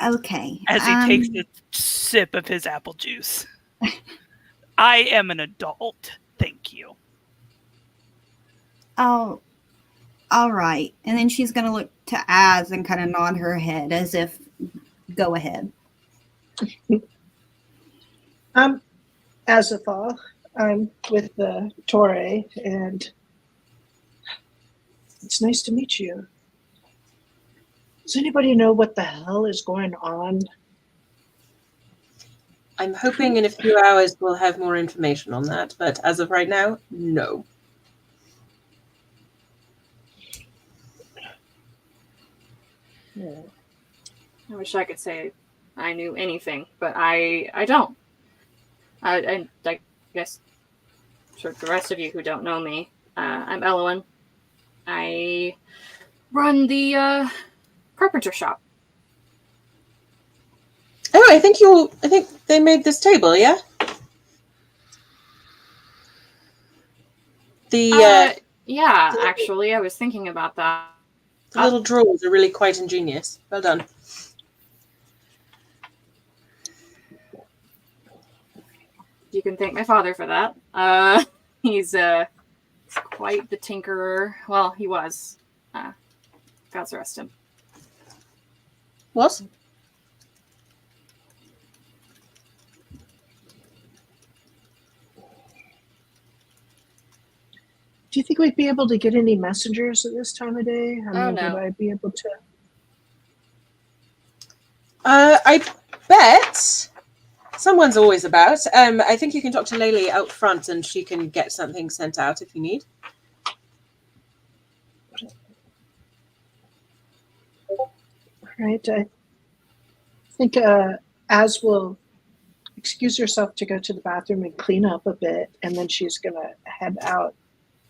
Okay. As he takes a sip of his apple juice. I am an adult. Thank you. Oh, all right. And then she's going to look to Az and kind of nod her head as if, go ahead. I'm Azathoth. I'm with the Torre, and it's nice to meet you. Does anybody know what the hell is going on? I'm hoping in a few hours we'll have more information on that, but as of right now, no. I wish I could say I knew anything, but I don't. I guess for the rest of you who don't know me, I'm Elowen. I run the carpenter shop. Oh, I think they made this table, yeah? The Yeah, actually, I was thinking about that. the little drawers are really quite ingenious. Well done. You can thank my father for that. He's quite the tinkerer. Well, he was. God's rest him. What? Do you think we'd be able to get any messengers at this time of day? No. Would I be able to? I bet someone's always about. I think you can talk to Laylee out front and she can get something sent out if you need. Right. I think Az will excuse herself to go to the bathroom and clean up a bit, and then she's going to head out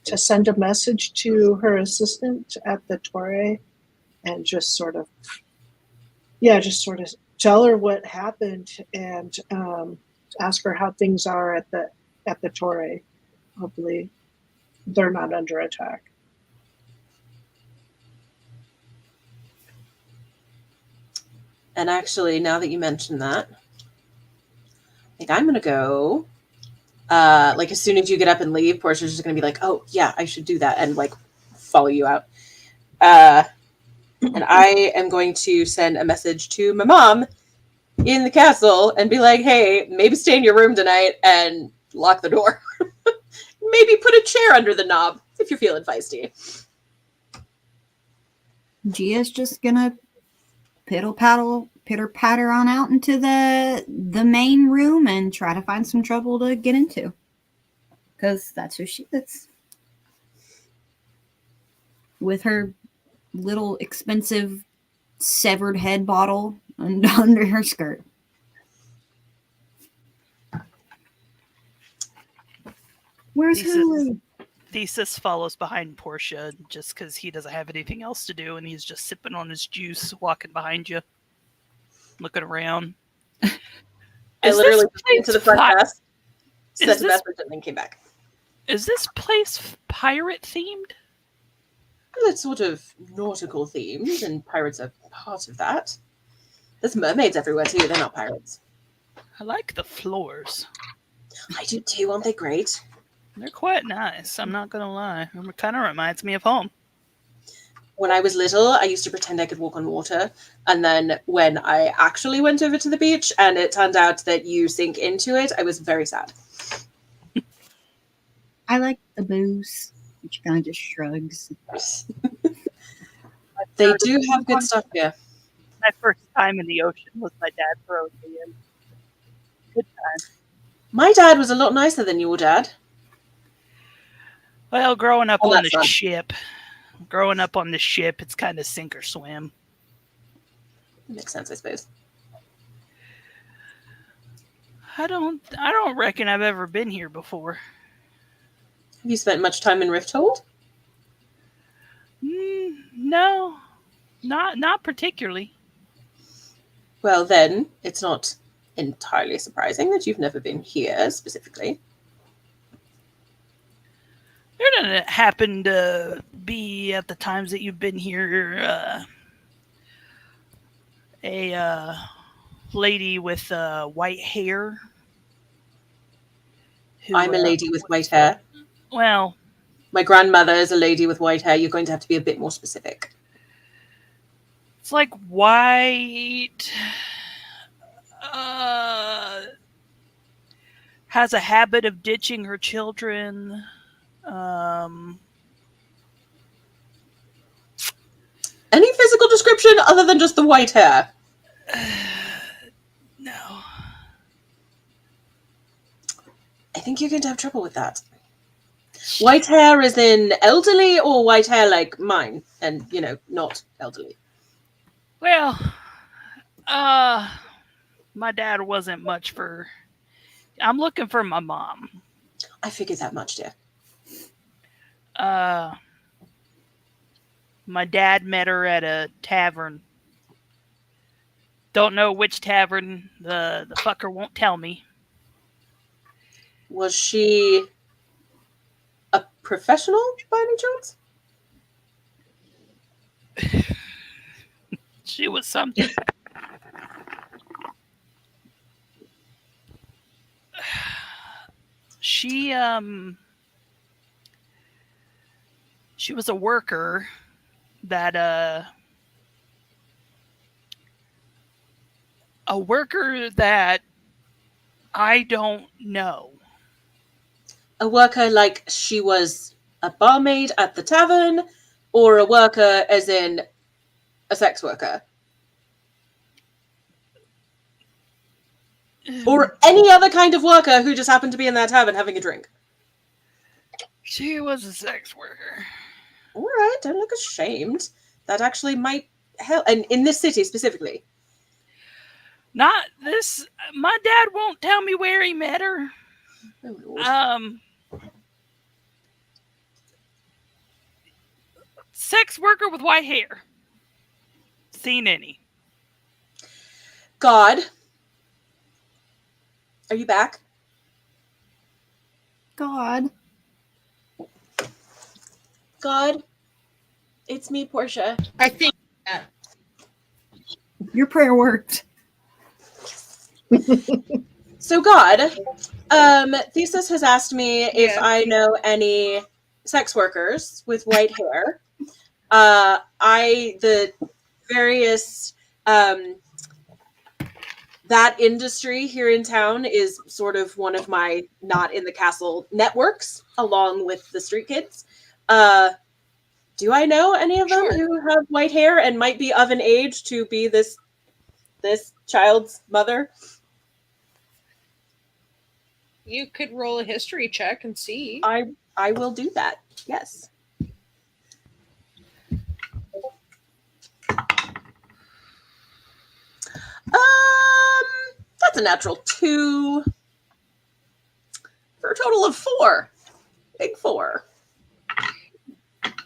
to send a message to her assistant at the Torre and just sort of tell her what happened and ask her how things are at the Torre. Hopefully they're not under attack. And actually, now that you mention that, I think I'm going to go. Like, as soon as you get up and leave, Portia's just going to be like, oh, yeah, I should do that, and, like, follow you out. And I am going to send a message to my mom in the castle and be like, hey, maybe stay in your room tonight and lock the door. Maybe put a chair under the knob if you're feeling feisty. Gia's just gonna pitter patter on out into the main room and try to find some trouble to get into, because that's who she is, with her little expensive severed head bottle under her skirt. Where's Hulu? Thesis follows behind Portia just because he doesn't have anything else to do, and he's just sipping on his juice, walking behind you, looking around. I literally went to the front desk, sent a message, and then came back. Is this place pirate themed? Well, it's sort of nautical themed, and pirates are part of that. There's mermaids everywhere too. They're not pirates. I like the floors. I do too. Aren't they great? They're quite nice, I'm not gonna lie. It kind of reminds me of home. When I was little, I used to pretend I could walk on water. And then when I actually went over to the beach and it turned out that you sink into it, I was very sad. I like the booze, which kind of just shrugs. They do have good stuff here. My first time in the ocean was my dad throwing me in. Good time. My dad was a lot nicer than your dad. Well, growing up on the fun. ship, it's kind of sink or swim. Makes sense, I suppose. I don't reckon I've ever been here before. Have you spent much time in Rifthold? No, not particularly. Well, then, it's not entirely surprising that you've never been here specifically. There doesn't happen to be, at the times that you've been here, a lady with white hair? I'm a lady with white hair. Well, my grandmother is a lady with white hair. You're going to have to be a bit more specific. it's like white. Has a habit of ditching her children. And Any physical description other than just the white hair? No. I think you're going to have trouble with that. White hair is in elderly, or white hair like mine, and, not elderly? Well, my dad wasn't much for... I'm looking for my mom. I figured that much, dear. My dad met her at a tavern. Don't know which tavern. The fucker won't tell me. Was she a professional by any chance? She was something. She was a worker that I don't know. A worker like she was a barmaid at the tavern, or a worker as in a sex worker? Or any other kind of worker who just happened to be in that tavern having a drink? She was a sex worker. All right, don't look ashamed. That actually might help. And in this city specifically? Not this. My dad won't tell me where he met her. Oh, Lord. Sex worker with white hair. Seen any? God. Are you back? God. God. It's me, Portia. I think Your prayer worked. So God, Thesis has asked me if Yeah. I know any sex workers with white hair. The various, that industry here in town is sort of one of my not in the castle networks, along with the street kids. Do I know any of them who have white hair and might be of an age to be this child's mother? you could roll a history check and see. I will do that. Yes. That's a natural 2 for a total of 4. Big 4.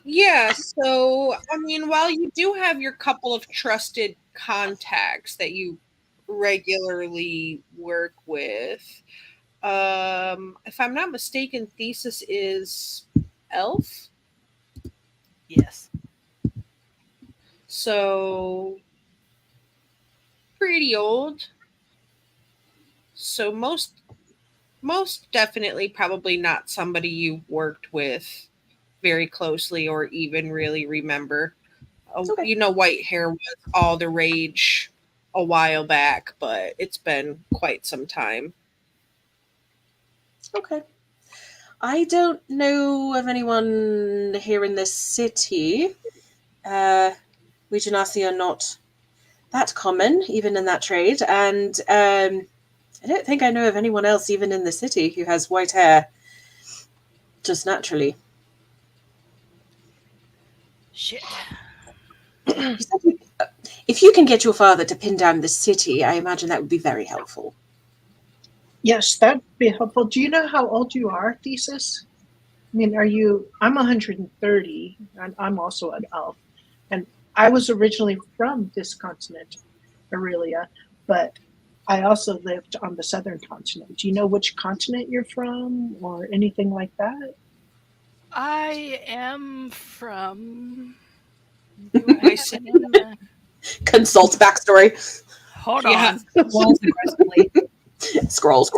Yeah, so I mean, while you do have your couple of trusted contacts that you regularly work with, if I'm not mistaken, Thesis is elf. Yes. So pretty old. So most definitely probably not somebody you worked with very closely or even really remember. Okay. White hair was all the rage a while back, but it's been quite some time. Okay. I don't know of anyone here in this city. Regenasi are not that common, even in that trade, and I don't think I know of anyone else, even in the city, who has white hair just naturally. Shit. If you can get your father to pin down the city, I imagine that would be very helpful. Yes, that'd be helpful. Do you know how old you are, Thesis? I mean, I'm 130, and I'm also an elf. And I was originally from this continent, Erilea, but I also lived on the southern continent. Do you know which continent you're from or anything like that? I am from... Consult backstory. Hold Yeah. on. Walls aggressively. Scroll.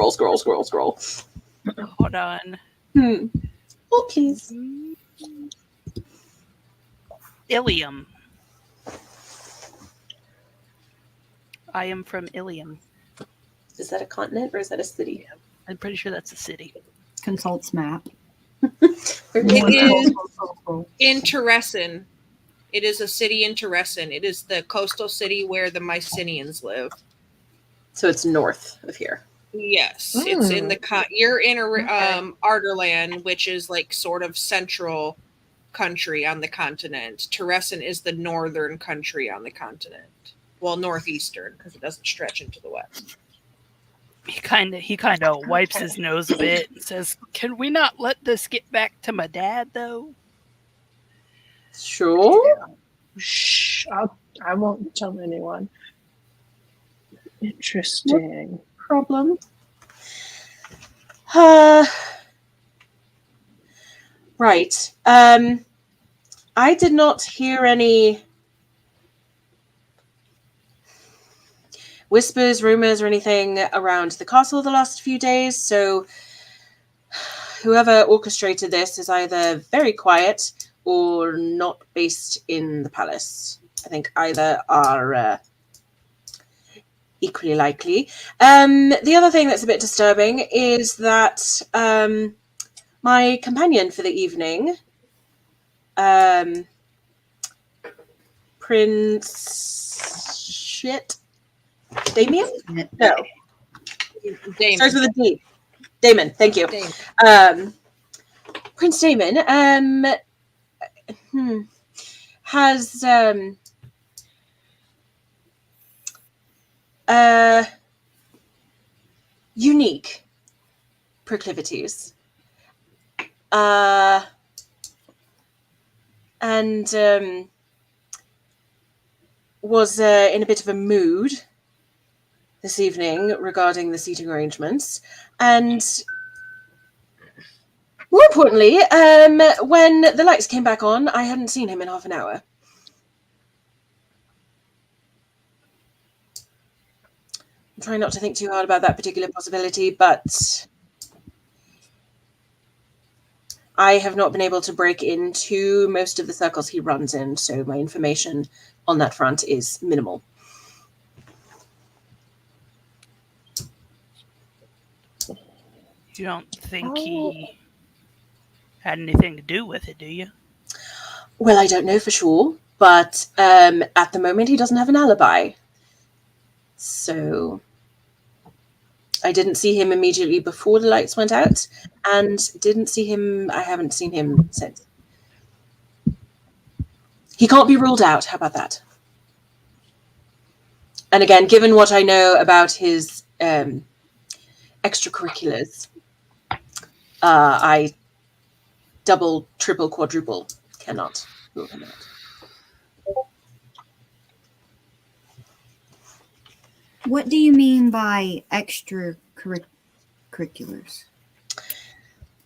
Hold on. Oh, please. Ilium. I am from Ilium. Is that a continent or is that a city? I'm pretty sure that's a city. Consults map. It is interesting. It is a city in Teresin. It is the coastal city where the Mycenaeans live. So it's north of here. Yes, it's in the you're in Okay. Arderland, which is like sort of central country on the continent. Teresin is the northern country on the continent. Well, northeastern, because it doesn't stretch into the west. He kind of wipes his nose a bit and says, "Can we not let this get back to my dad, though?" Sure. Shh. I won't tell anyone. Interesting. Problem. Right. I did not hear any whispers, rumors, or anything around the castle the last few days, so whoever orchestrated this is either very quiet or not based in the palace. I think either are equally likely. The other thing that's a bit disturbing is that my companion for the evening, Prince Damien? No. Damon. Starts with a D. Damon, thank you. Damon. Prince Damon has unique proclivities. And was in a bit of a mood this evening regarding the seating arrangements. And more importantly, when the lights came back on, I hadn't seen him in half an hour. I'm trying not to think too hard about that particular possibility, but I have not been able to break into most of the circles he runs in, so my information on that front is minimal. You don't think he had anything to do with it, do you? Well, I don't know for sure, but at the moment he doesn't have an alibi. So I didn't see him immediately before the lights went out, and I haven't seen him since. He can't be ruled out, how about that? And again, given what I know about his extracurriculars, I double, triple, quadruple cannot rule him out. What do you mean by extracurriculars?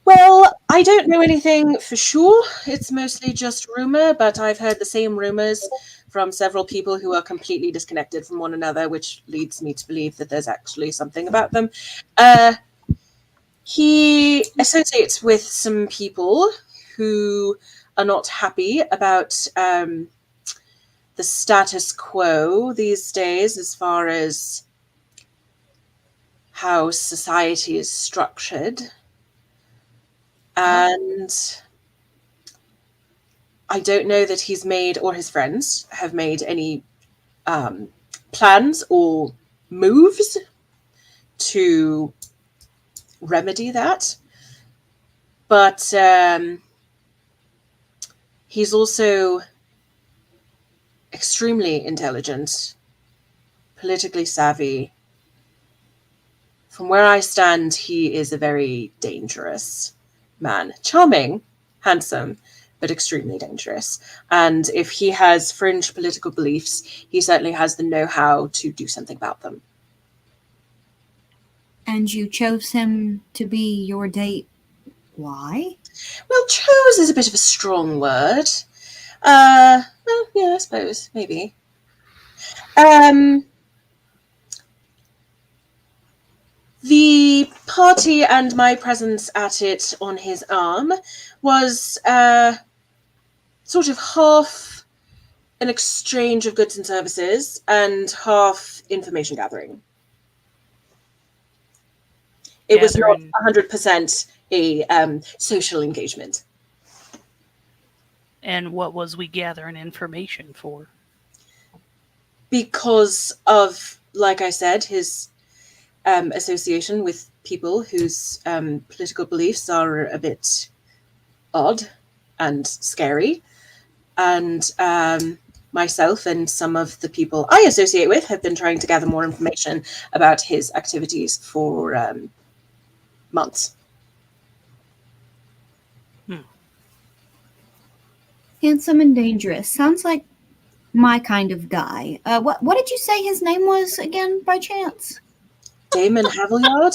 Well, I don't know anything for sure. It's mostly just rumor, but I've heard the same rumors from several people who are completely disconnected from one another, which leads me to believe that there's actually something about them. He associates with some people who are not happy about the status quo these days as far as how society is structured. And I don't know that he's made, or his friends have made, any plans or moves to remedy that. But he's also extremely intelligent, politically savvy. From where I stand, he is a very dangerous man. Charming, handsome, but extremely dangerous. And if he has fringe political beliefs, he certainly has the know-how to do something about them. And you chose him to be your date. Why? Well, chose is a bit of a strong word. Well, yeah, I suppose, maybe. The party and my presence at it on his arm was sort of half an exchange of goods and services and half information gathering. It was not 100% a social engagement. And what was we gathering information for? Because of, like I said, his association with people whose political beliefs are a bit odd and scary. And myself and some of the people I associate with have been trying to gather more information about his activities for months. Handsome and dangerous. Sounds like my kind of guy. What did you say his name was again, by chance? Damon Havilyard,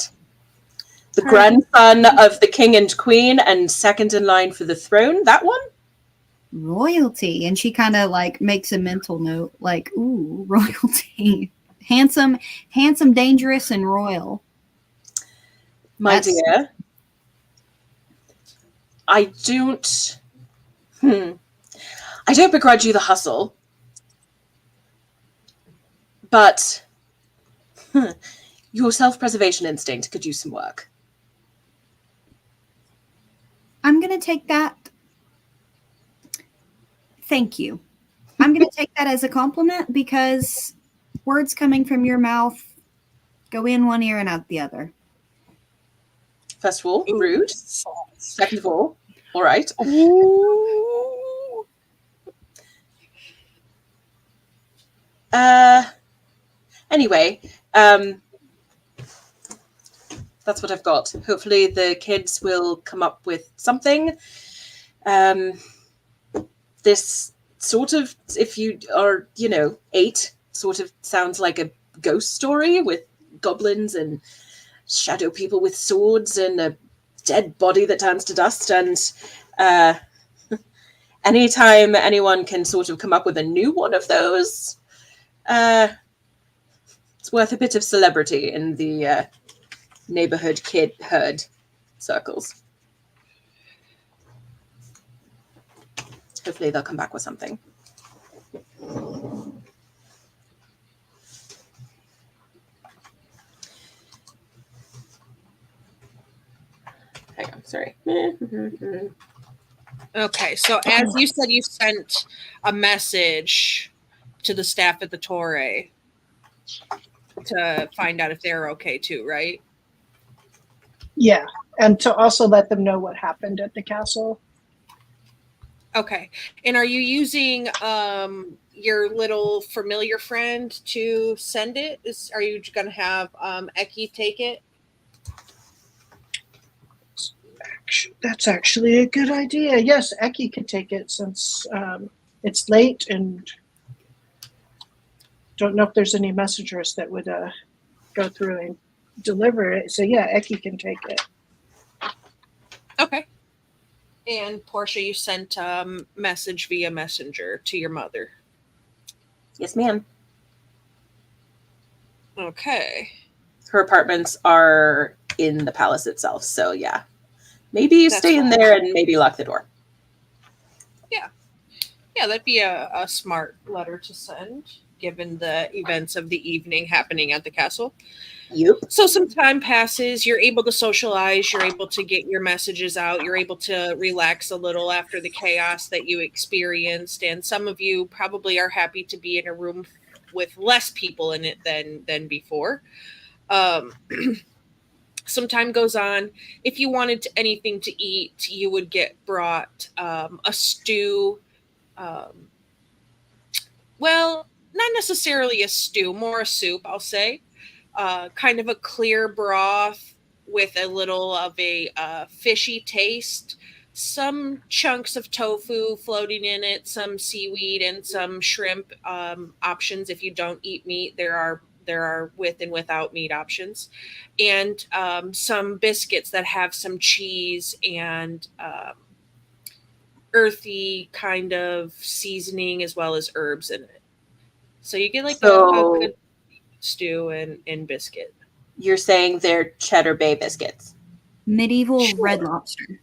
the grandson of the king and queen and second in line for the throne. That one? Royalty. And she kind of like makes a mental note, like, ooh, royalty. Handsome, dangerous, and royal. My dear, I don't begrudge you the hustle, but your self-preservation instinct could use some work. I'm going to take that. Thank you. I'm going to take that as a compliment because words coming from your mouth go in one ear and out the other. First of all, rude. Second of all right. Ooh. Anyway, that's what I've got. Hopefully the kids will come up with something. This sort of, if you are, 8, sort of sounds like a ghost story with goblins and shadow people with swords and a dead body that turns to dust. And anytime anyone can sort of come up with a new one of those, it's worth a bit of celebrity in the neighborhood kid herd circles. Hopefully they'll come back with something. Hang on, sorry. Okay, so as you said, you sent a message to the staff at the Torre to find out if they're okay too, right? Yeah, and to also let them know what happened at the castle. Okay, and are you using your little familiar friend to send it? Are you going to have Eki take it? That's actually a good idea. Yes, Eki could take it since it's late and don't know if there's any messengers that would go through and deliver it. So yeah, Eki can take it. Okay. And Portia, you sent a message via messenger to your mother. Yes, ma'am. Okay. Her apartments are in the palace itself, so yeah. Maybe you stay in there and maybe lock the door. Yeah, that'd be a smart letter to send, given the events of the evening happening at the castle. Yep. So some time passes, you're able to socialize, you're able to get your messages out, you're able to relax a little after the chaos that you experienced, and some of you probably are happy to be in a room with less people in it than before. Some time goes on. If you wanted anything to eat, you would get brought a stew. Well, not necessarily a stew, more a soup, I'll say. Kind of a clear broth with a little of a fishy taste. Some chunks of tofu floating in it, some seaweed, and some shrimp options. If you don't eat meat, there are with and without meat options, and some biscuits that have some cheese and earthy kind of seasoning as well as herbs in it. So you get like a good stew and biscuit. You're saying they're Cheddar Bay biscuits. Medieval Red Lobster.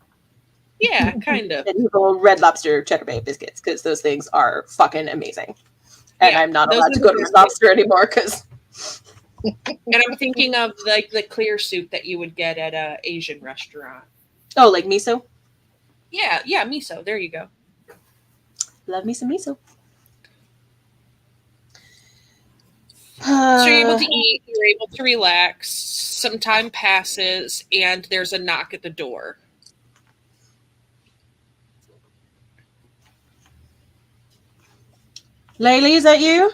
Yeah, kind of. Medieval Red Lobster Cheddar Bay biscuits, because those things are fucking amazing. And yeah, I'm not allowed to go to Red Lobster anymore because... And I'm thinking of like the clear soup that you would get at an Asian restaurant. Oh, like miso? Yeah, miso. There you go. Love me some miso. So you're able to eat, you're able to relax. Some time passes, and there's a knock at the door. Laylee, is that you?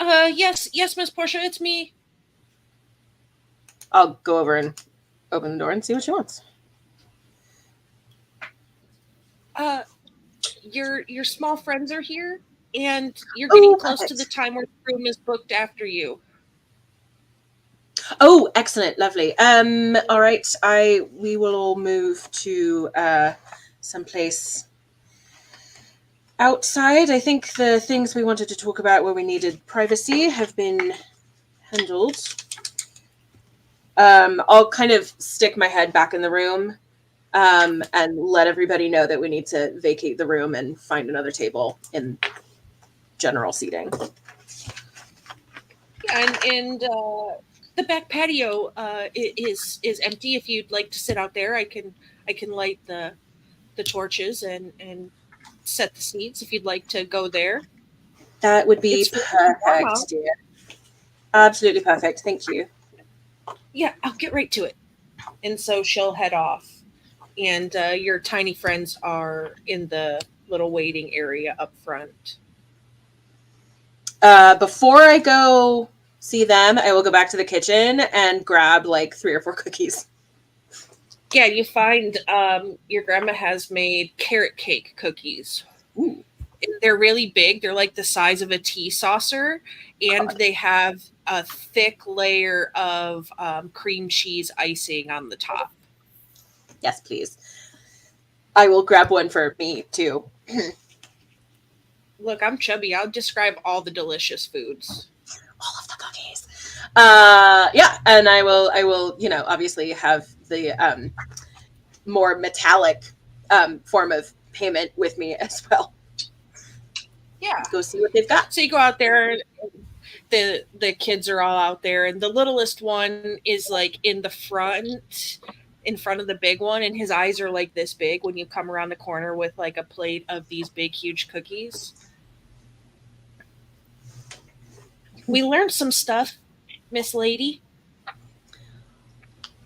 Yes, Miss Portia, it's me. I'll go over and open the door and see what she wants. Your small friends are here, and you're getting close perfect. to the time where the room is booked after you. Oh, excellent, lovely. All right, we will all move to someplace outside. I think the things we wanted to talk about where we needed privacy have been handled. I'll kind of stick my head back in the room and let everybody know that we need to vacate the room and find another table in general seating. Yeah, and the back patio is empty. If you'd like to sit out there, I can light the torches and set the seats. If you'd like to go there, That would be It's warm perfect, out. dear. Absolutely perfect. Thank you. Yeah, I'll get right to it. And so she'll head off, and your tiny friends are in the little waiting area up front. Before I go see them, I will go back to the kitchen and grab like 3 or 4 cookies. Yeah, you find your grandma has made carrot cake cookies. Ooh. They're really big. They're like the size of a tea saucer, and they have a thick layer of cream cheese icing on the top. Yes, please. I will grab one for me too. Look, I'm chubby. I'll describe all the delicious foods. All of the cookies. Yeah, and I will, obviously have the more metallic form of payment with me as well. Yeah. Go see what they've got. So you go out there, the kids are all out there, and the littlest one is like in front of the big one, and his eyes are like this big when you come around the corner with like a plate of these big, huge cookies. We learned some stuff, Miss Lady.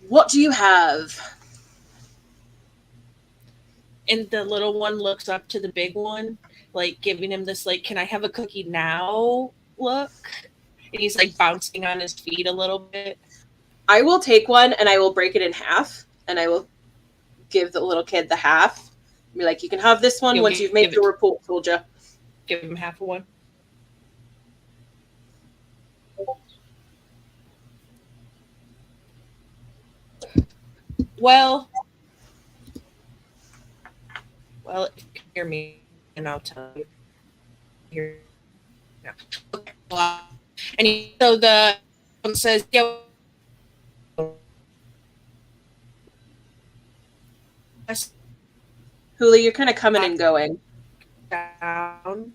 What do you have? And the little one looks up to the big one, like giving him this, like, can I have a cookie now look? And he's like bouncing on his feet a little bit. I will take one and I will break it in half, and I will give the little kid the half. Be like, you can have this one once you've made your report, soldier. Give him half of one. Well, if you hear me, and I'll tell you. Here. And so the one says, yeah. Hula, you're kind of coming and going. Down.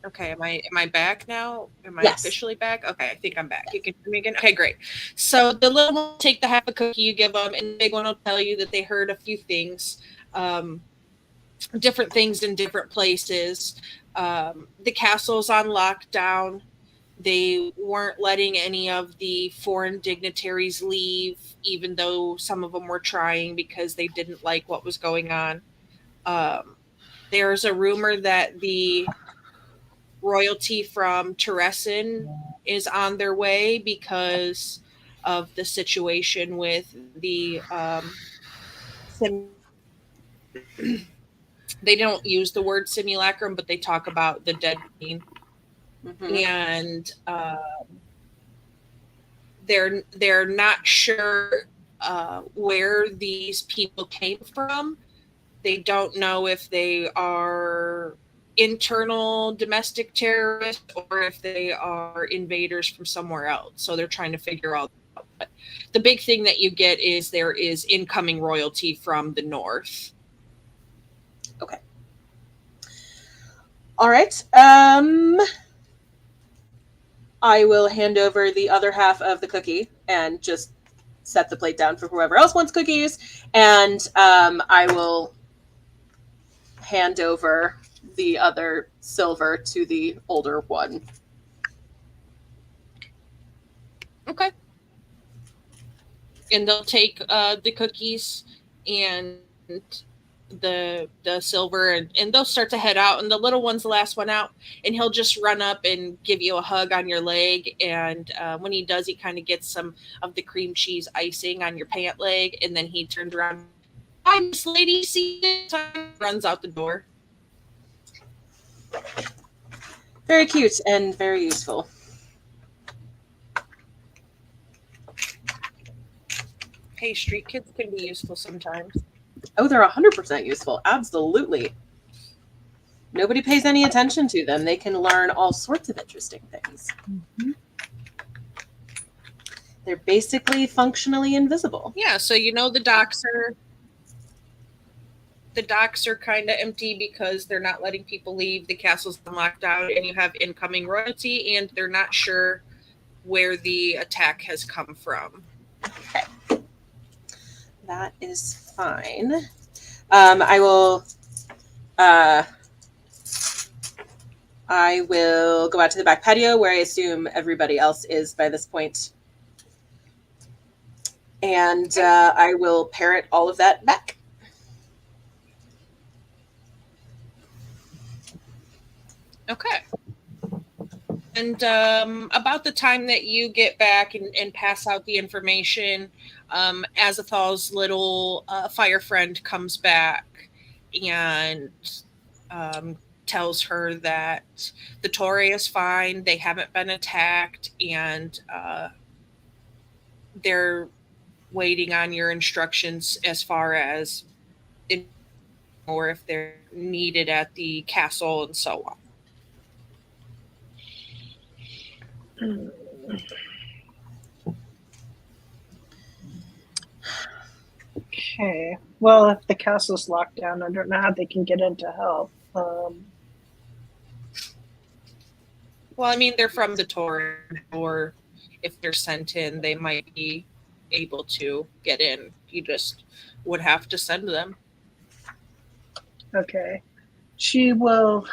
Okay, am I back now? Am I officially back? Okay, I think I'm back. You can hear me again? Okay, great. So the little one will take the half a cookie you give them, and the big one will tell you that they heard a few things, different things in different places. The castle's on lockdown. They weren't letting any of the foreign dignitaries leave, even though some of them were trying because they didn't like what was going on. There's a rumor that the royalty from Teresin is on their way because of the situation with the they don't use the word simulacrum, but they talk about the dead queen. Mm-hmm. And they're not sure where these people came from. They don't know if they are internal domestic terrorists or if they are invaders from somewhere else. So they're trying to figure out. But the big thing that you get is there is incoming royalty from the north. Okay. All right. I will hand over the other half of the cookie and just set the plate down for whoever else wants cookies. And I will hand over the other silver to the older one. Okay. And they'll take the cookies and the silver, and they'll start to head out, and the little one's the last one out, and he'll just run up and give you a hug on your leg, and when he does, he kind of gets some of the cream cheese icing on your pant leg, and then he turns around, "Hi, Miss Lady, see you," runs out the door. Very cute and very useful. Hey, street kids can be useful sometimes. Oh, they're 100% useful. Absolutely. Nobody pays any attention to them. They can learn all sorts of interesting things. Mhm. They're basically functionally invisible. Yeah, so the docks are kind of empty because they're not letting people leave. The castle's been locked down, and you have incoming royalty, and they're not sure where the attack has come from. Okay. That is fine. I will go out to the back patio where I assume everybody else is by this point. And I will parrot all of that back. Okay. And about the time that you get back and pass out the information, Azathal's little fire friend comes back and tells her that the Torre is fine, they haven't been attacked, and they're waiting on your instructions as far as or if they're needed at the castle and so on. Okay. Well, if the castle's locked down, I don't know how they can get in to help. Well, I mean, they're from the Torre, or if they're sent in, they might be able to get in. You just would have to send them. Okay. She will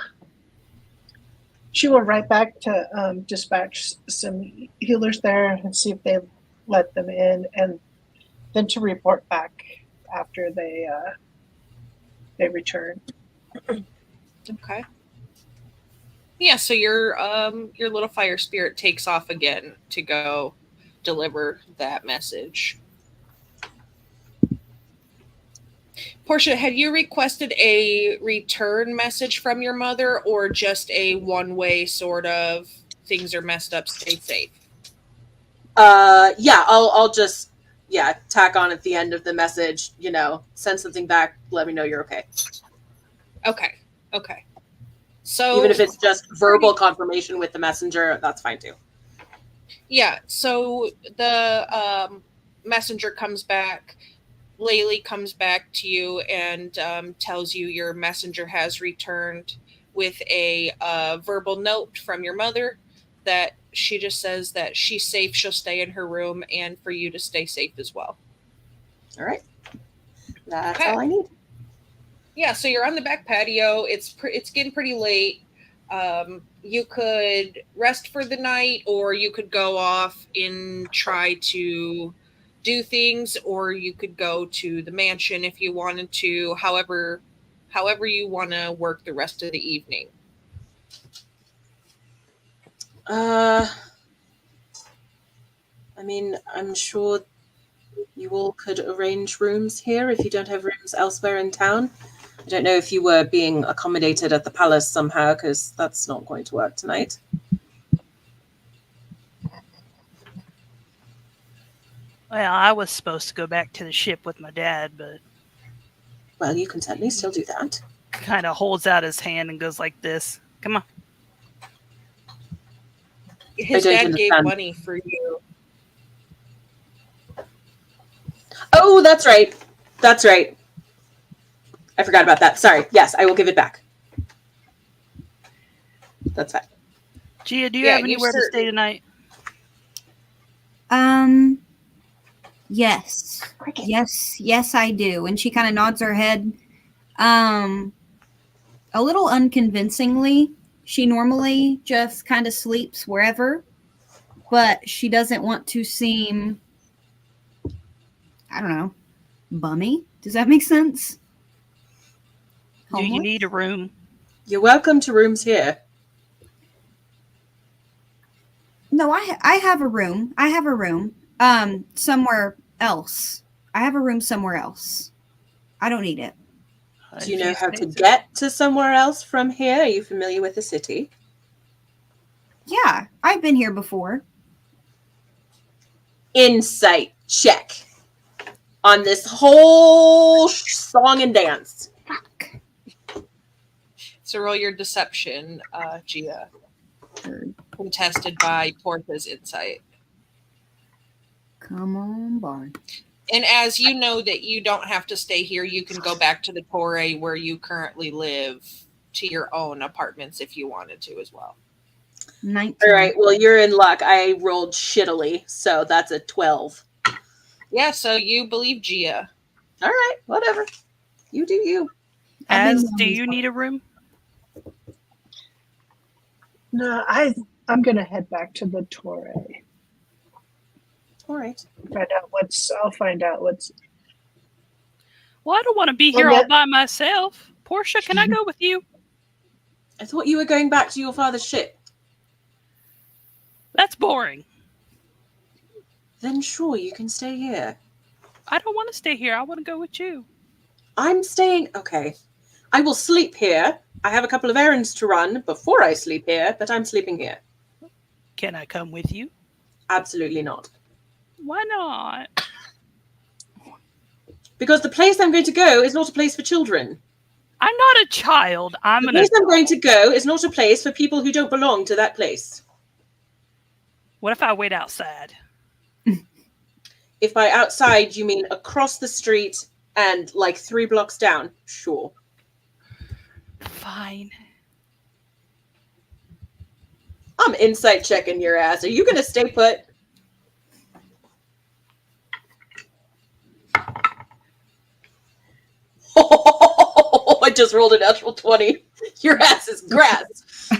write back to dispatch some healers there and see if they let them in, and then to report back after they return. Okay. Yeah, so your little fire spirit takes off again to go deliver that message. Portia, had you requested a return message from your mother, or just a one-way sort of things are messed up, stay safe? Yeah, I'll just tack on at the end of the message, send something back, let me know you're okay. Okay. So even if it's just verbal confirmation with the messenger, that's fine too. Yeah, so the messenger comes back. Laylee comes back to you and tells you your messenger has returned with a verbal note from your mother that she just says that she's safe, she'll stay in her room, and for you to stay safe as well. All right. That's all I need. Yeah, so you're on the back patio. It's getting pretty late. You could rest for the night, or you could go off and try to do things, or you could go to the mansion if you wanted to. However you want to work the rest of the evening. I mean, I'm sure you all could arrange rooms here if you don't have rooms elsewhere in town. I don't know if you were being accommodated at the palace somehow, because that's not going to work tonight. Well, I was supposed to go back to the ship with my dad, but... Well, you can certainly still do that. Kind of holds out his hand and goes like this. Come on. His dad gave money for you. Oh, that's right. That's right. I forgot about that. Sorry. Yes, I will give it back. That's fine. Gia, do you Yeah, have you anywhere to stay tonight? Yes. Cricket. Yes, I do. And she kind of nods her head. A little unconvincingly. She normally just kind of sleeps wherever, but she doesn't want to seem, I don't know, bummy. Does that make sense? Do you Homeless? need a room? You're welcome to rooms here. No, I have a room. I have a room. Somewhere else. I have a room somewhere else. I don't need it. Do you know how to get to somewhere else from here? Are you familiar with the city? Yeah, I've been here before. Insight check on this whole song and dance. Fuck. So roll your deception, Gia. Third. Contested by Porta's insight. Come on, Barn. And as you know that you don't have to stay here, you can go back to the Torre where you currently live to your own apartments if you wanted to as well. 19. All right, well, you're in luck. I rolled shittily, so that's a 12. Yeah, so you believe Gia. All right, whatever. You do you. As, do you need a room? No, I'm gonna head back to the Torre. All right. I'll find out what's. Well, I don't want to be Well, here all that- by myself. Portia, can I go with you? I thought you were going back to your father's ship. That's boring. Then sure, you can stay here. I don't want to stay here. I want to go with you. I'm staying. Okay. I will sleep here. I have a couple of errands to run before I sleep here, but I'm sleeping here. Can I come with you? Absolutely not. Why not? Because the place I'm going to go is not a place for children. I'm not a child. I'm The an place I'm adult. going to go is not a place for people who don't belong to that place. What if I wait outside? If by outside you mean across the street and like 3 blocks down, sure. Fine. I'm insight checking your ass. Are you going to stay put? Oh, I just rolled a natural 20. Your ass is grass.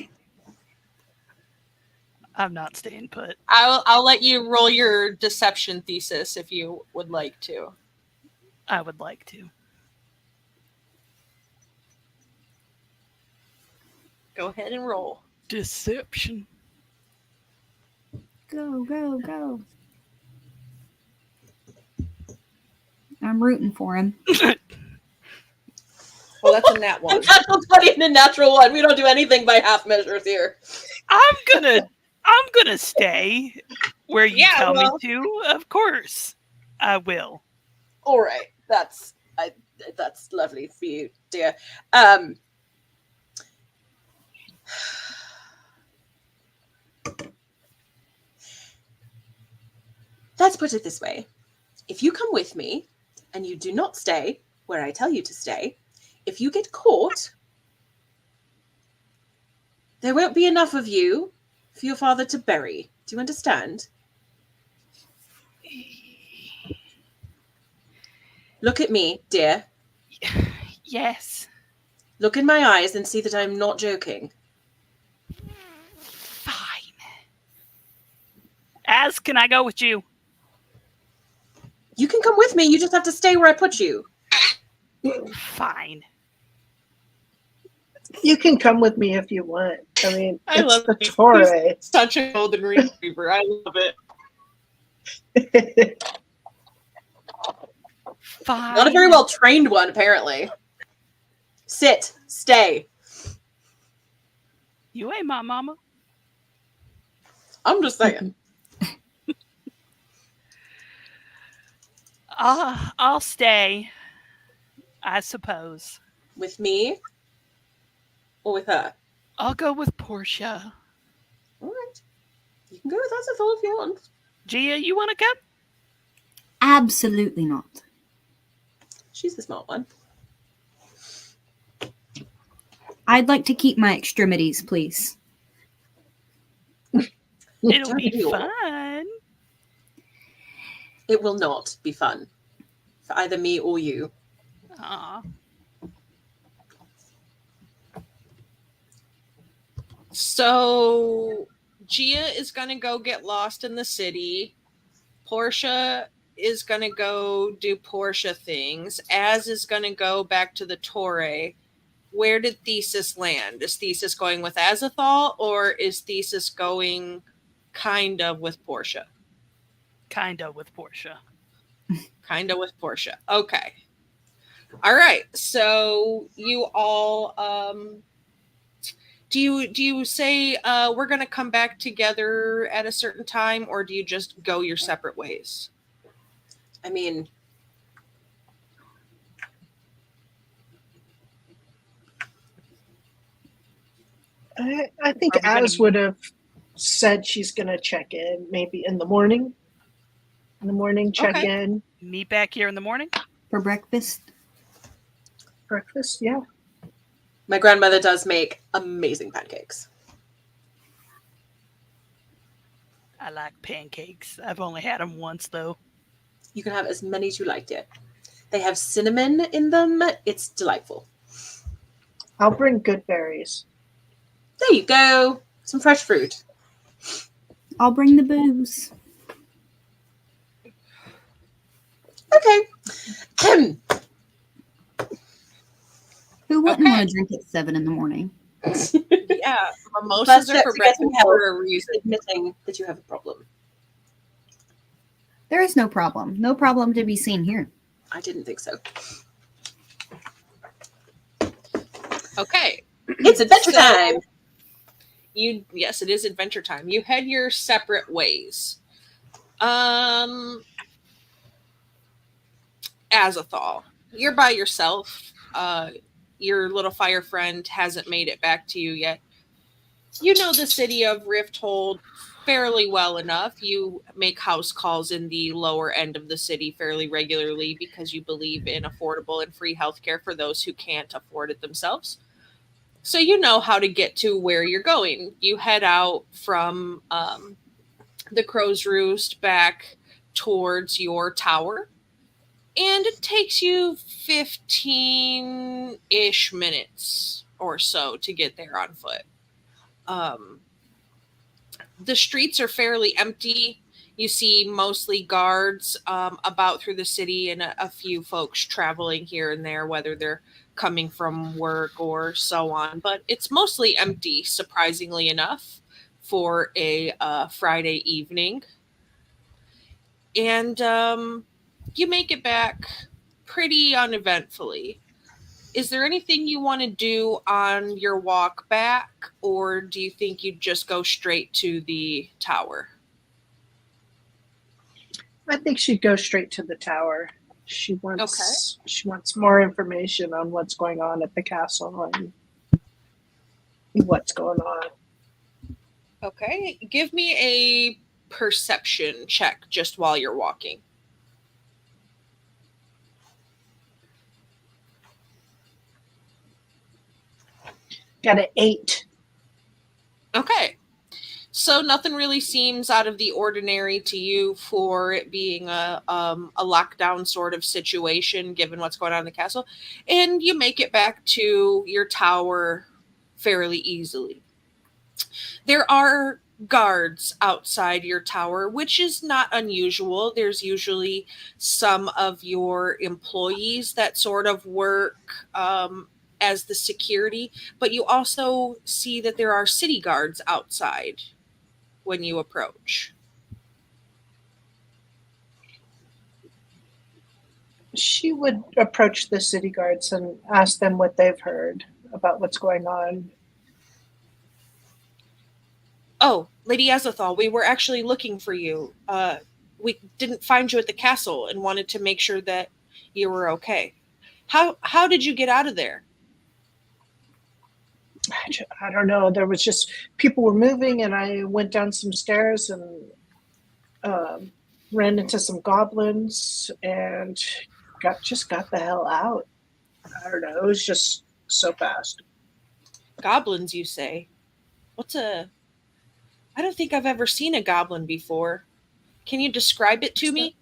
I'm not staying put. I'll let you roll your deception thesis if you would like to. I would like to. Go ahead and roll. Deception. Go, go, go. I'm rooting for him. Well, that's a nat A one. natural 20 and a natural 1. We don't do anything by half measures here. I'm gonna stay where you Yeah, tell well. me to. Of course, I will. All right. That's lovely for you, dear. Let's put it this way. If you come with me and you do not stay where I tell you to stay, if you get caught, there won't be enough of you for your father to bury. Do you understand? Look at me, dear. Yes. Look in my eyes and see that I'm not joking. Fine. As, can I go with you? You can come with me. You just have to stay where I put you. Fine. You can come with me if you want. I mean, I it's love the it. Torre. Such a golden retriever. I love it. Fine. Not a very well trained one, apparently. Sit. Stay. You ain't my mama. I'm just saying. I'll stay. I suppose. With me or with her? I'll go with Portia. All right. You can go with us if you want. Gia, you want to come? Absolutely not. She's the smart one. I'd like to keep my extremities, please. It'll Don't be you? fun. It will not be fun for either me or you. Aw. So Gia is going to go get lost in the city. Portia is going to go do Portia things. Az is going to go back to the Torre. Where did Thesis land? Is Thesis going with Azathoth, or is Thesis going kind of with Portia? Kinda with Portia. Kind of with Portia. Okay. All right. So you all do you say we're going to come back together at a certain time, or do you just go your separate ways? I mean, I think Are we gonna Az would have said she's going to check in maybe in the morning. In the morning, check Okay. in. Meet back here in the morning? For breakfast. Breakfast, yeah. my grandmother does make amazing pancakes. I like pancakes. I've only had them once, though. You can have as many as you like, dear. They have cinnamon in them. It's delightful. I'll bring good berries. There you go. Some fresh fruit. I'll bring the booze. Okay. Who wouldn't Okay. want to drink at 7 in the morning? Yeah, mimosas First are step for to getting breakfast help for a is reason. admitting that you have a problem. There is no problem. No problem to be seen here. I didn't think so. Okay. It's adventure So- time. Yes, it is adventure time. You head your separate ways. Azathoth, you're by yourself. Your little fire friend hasn't made it back to you yet. You know the city of Rifthold fairly well enough. You make house calls in the lower end of the city fairly regularly because you believe in affordable and free healthcare for those who can't afford it themselves. So you know how to get to where you're going. You head out from the Crow's Roost back towards your tower, and it takes you 15-ish minutes or so to get there on foot. The streets are fairly empty. You see mostly guards about through the city and a few folks traveling here and there, whether they're coming from work or so on. But it's mostly empty, surprisingly enough, for a Friday evening. And you make it back pretty uneventfully. Is there anything you want to do on your walk back, or do you think you'd just go straight to the tower? I think she'd go straight to the tower. She wants more information on what's going on at the castle and what's going on. Okay, give me a perception check just while you're walking. Got an 8. Okay. So nothing really seems out of the ordinary to you for it being a lockdown sort of situation, given what's going on in the castle. And you make it back to your tower fairly easily. There are guards outside your tower, which is not unusual. There's usually some of your employees that sort of work as the security, but you also see that there are city guards outside when you approach. She would approach the city guards and ask them what they've heard about what's going on. Oh, Lady Azathoth, we were actually looking for you. We didn't find you at the castle and wanted to make sure that you were okay. How did you get out of there? I don't know. There was just people were moving, and I went down some stairs and ran into some goblins and got the hell out. I don't know. It was just so fast. Goblins, you say? I don't think I've ever seen a goblin before. Can you describe it to me?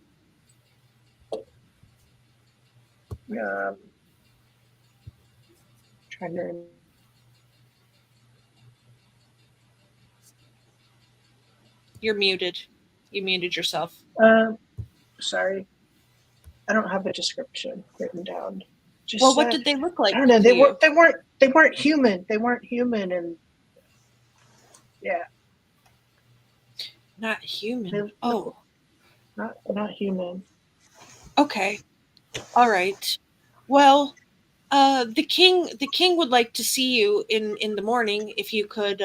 Trying to. You're muted. You muted yourself. Sorry, I don't have a description written down. Just Well, what did they look like? I don't know. to you? They weren't human. They weren't human, and yeah, Not human. They- Oh, not human. okay. All right. Well, the king would like to see you in the morning if you could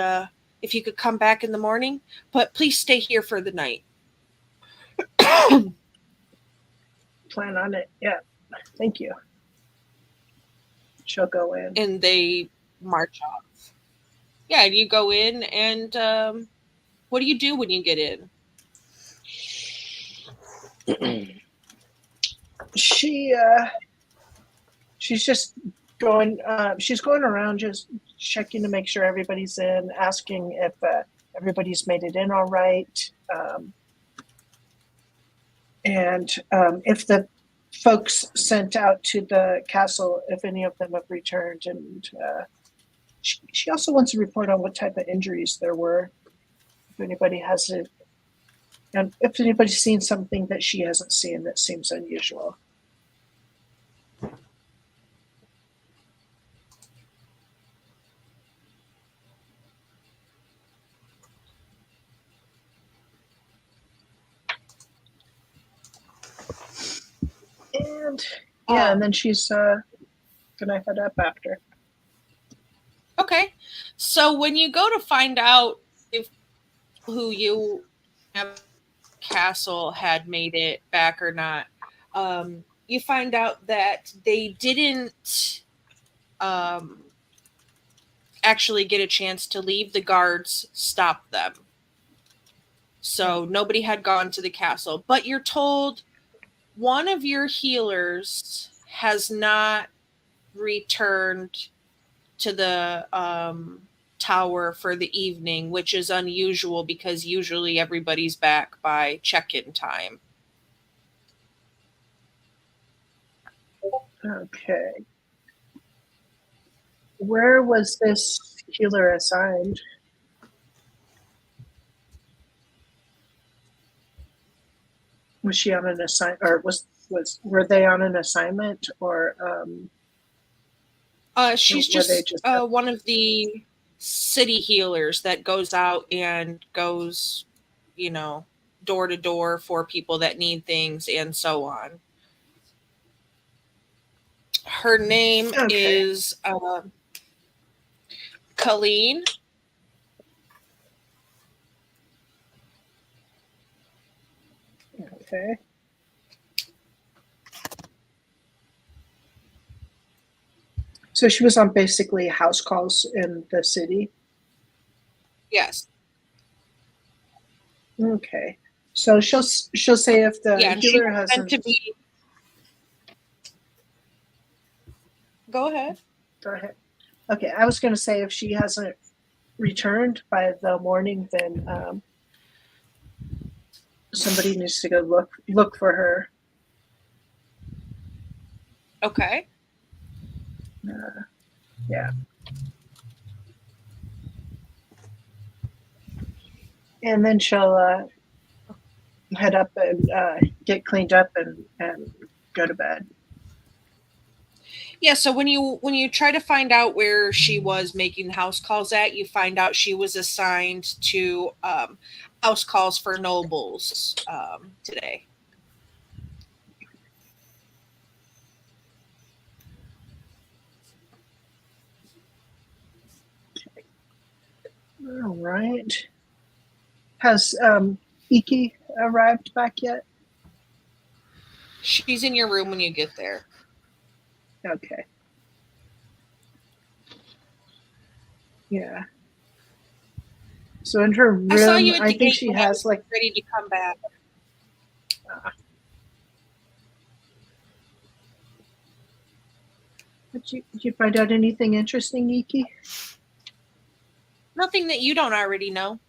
come back in the morning, but please stay here for the night. Plan on it. Yeah, thank you. She'll go in. And they march off. Yeah, you go in, and what do you do when you get in? She's just going. She's going around just checking to make sure everybody's in, asking if everybody's made it in all right, and if the folks sent out to the castle, if any of them have returned. And she also wants to report on what type of injuries there were, if anybody has it, and if anybody's seen something that she hasn't seen that seems unusual. And and then she's gonna head up after. Okay. So when you go to find out if who you have castle had made it back or not, you find out that they didn't actually get a chance to leave. The guards stopped them. So nobody had gone to the castle. But you're told one of your healers has not returned to the tower for the evening, which is unusual because usually everybody's back by check-in time. Okay. Where was this healer assigned? Was she on an assign, or were they on an assignment, or She's were they just one of the city healers that goes out and goes, door to door for people that need things and so on. Her name is Colleen. Okay. So she was on basically house calls in the city? Yes. Okay. So she'll say if the healer hasn't... meant to be... Go ahead. Go ahead. Okay, I was going to say if she hasn't returned by the morning, then somebody needs to go look for her. Okay. Yeah. And then she'll head up and get cleaned up and go to bed. Yeah, so when you try to find out where she was making house calls at, you find out she was assigned to house calls for nobles today. All right. Has Iki arrived back yet? She's in your room when you get there. Okay. Yeah. So in her room, I saw you at the I gate think she when I has was ready to come back. Did you find out anything interesting, Iki? Nothing that you don't already know.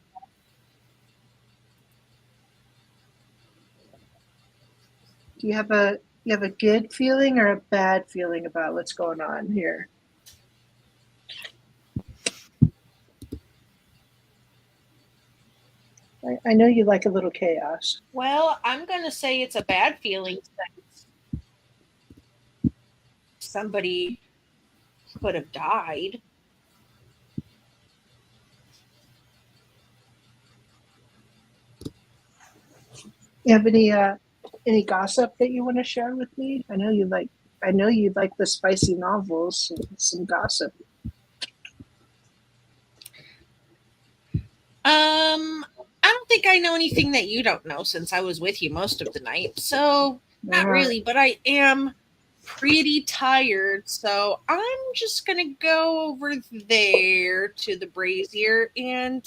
Do you have a good feeling or a bad feeling about what's going on here? I know you like a little chaos. Well, I'm going to say it's a bad feeling since somebody could have died. You have any gossip that you want to share with me? I know you like the spicy novels. Some gossip. I don't think I know anything that you don't know since I was with you most of the night. So, not really, but I am pretty tired. So, I'm just going to go over there to the brazier and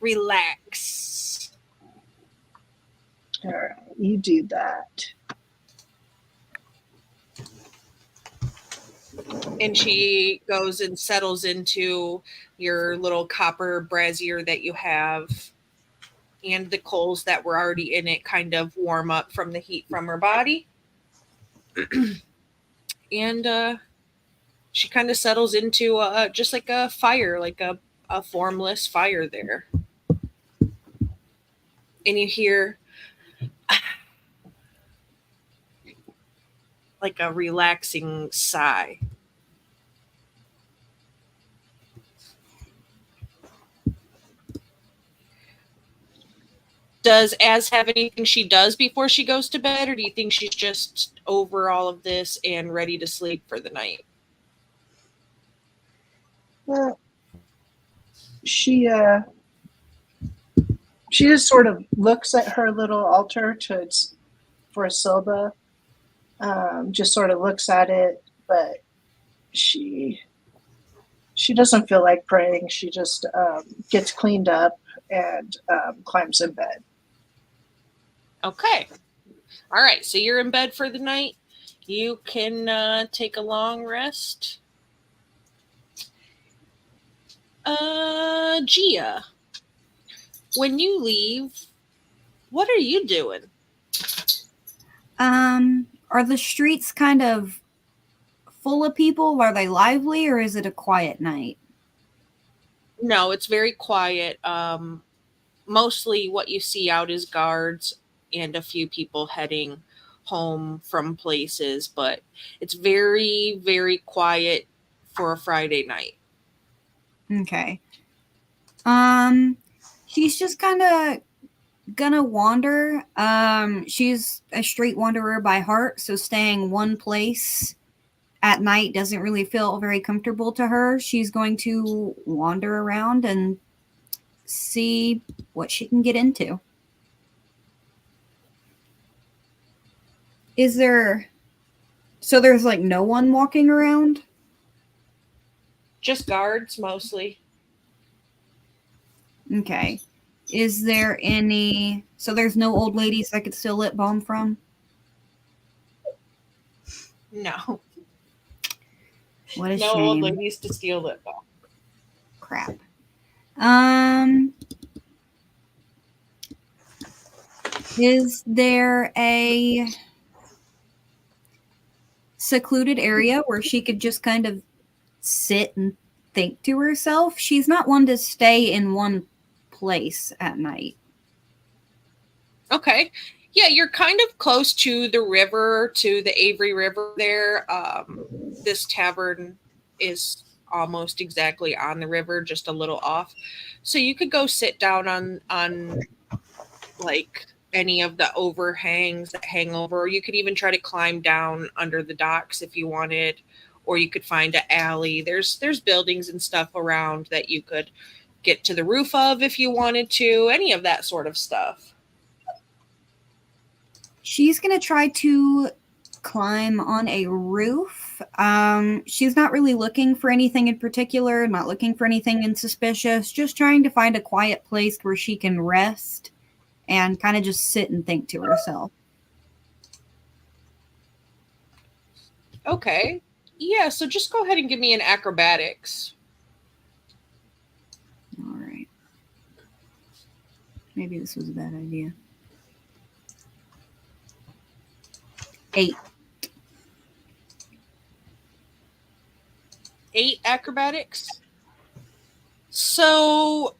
relax. All right, you do that. And she goes and settles into your little copper brazier that you have, and the coals that were already in it kind of warm up from the heat from her body. And she kind of settles into just like a fire, like a formless fire there. And you hear like a relaxing sigh. Does Az have anything she does before she goes to bed, or do you think she's just over all of this and ready to sleep for the night? Well, she just sort of looks at her little altar for a Silba. Just sort of looks at it, but she doesn't feel like praying. She just gets cleaned up and climbs in bed. Okay. All right. So you're in bed for the night. You can take a long rest. Gia, when you leave, what are you doing? Are the streets kind of full of people? Are they lively, or is it a quiet night? No, it's very quiet. Mostly what you see out is guards and a few people heading home from places, but it's very, very quiet for a Friday night. Okay. She's just kind of gonna wander. She's a street wanderer by heart, so staying one place at night doesn't really feel very comfortable to her. She's going to wander around and see what she can get into. So there's like no one walking around? Just guards mostly. Okay. Is there any... So there's no old ladies I could steal lip balm from? No. What a No shame. old ladies to steal lip balm. Crap. Is there a secluded area where she could just kind of sit and think to herself? She's not one to stay in one place at night. Okay. Yeah, you're kind of close to the river, to the Avery River there. This tavern is almost exactly on the river, just a little off. So you could go sit down on like any of the overhangs that hang over. You could even try to climb down under the docks if you wanted, or you could find an alley. There's buildings and stuff around that you could get to the roof of if you wanted to, any of that sort of stuff. She's going to try to climb on a roof. She's not really looking for anything in particular, not looking for anything insuspicious, just trying to find a quiet place where she can rest and kind of just sit and think to herself. Okay. Yeah, so just go ahead and give me an acrobatics. All right. Maybe this was a bad idea. 8. 8 acrobatics. So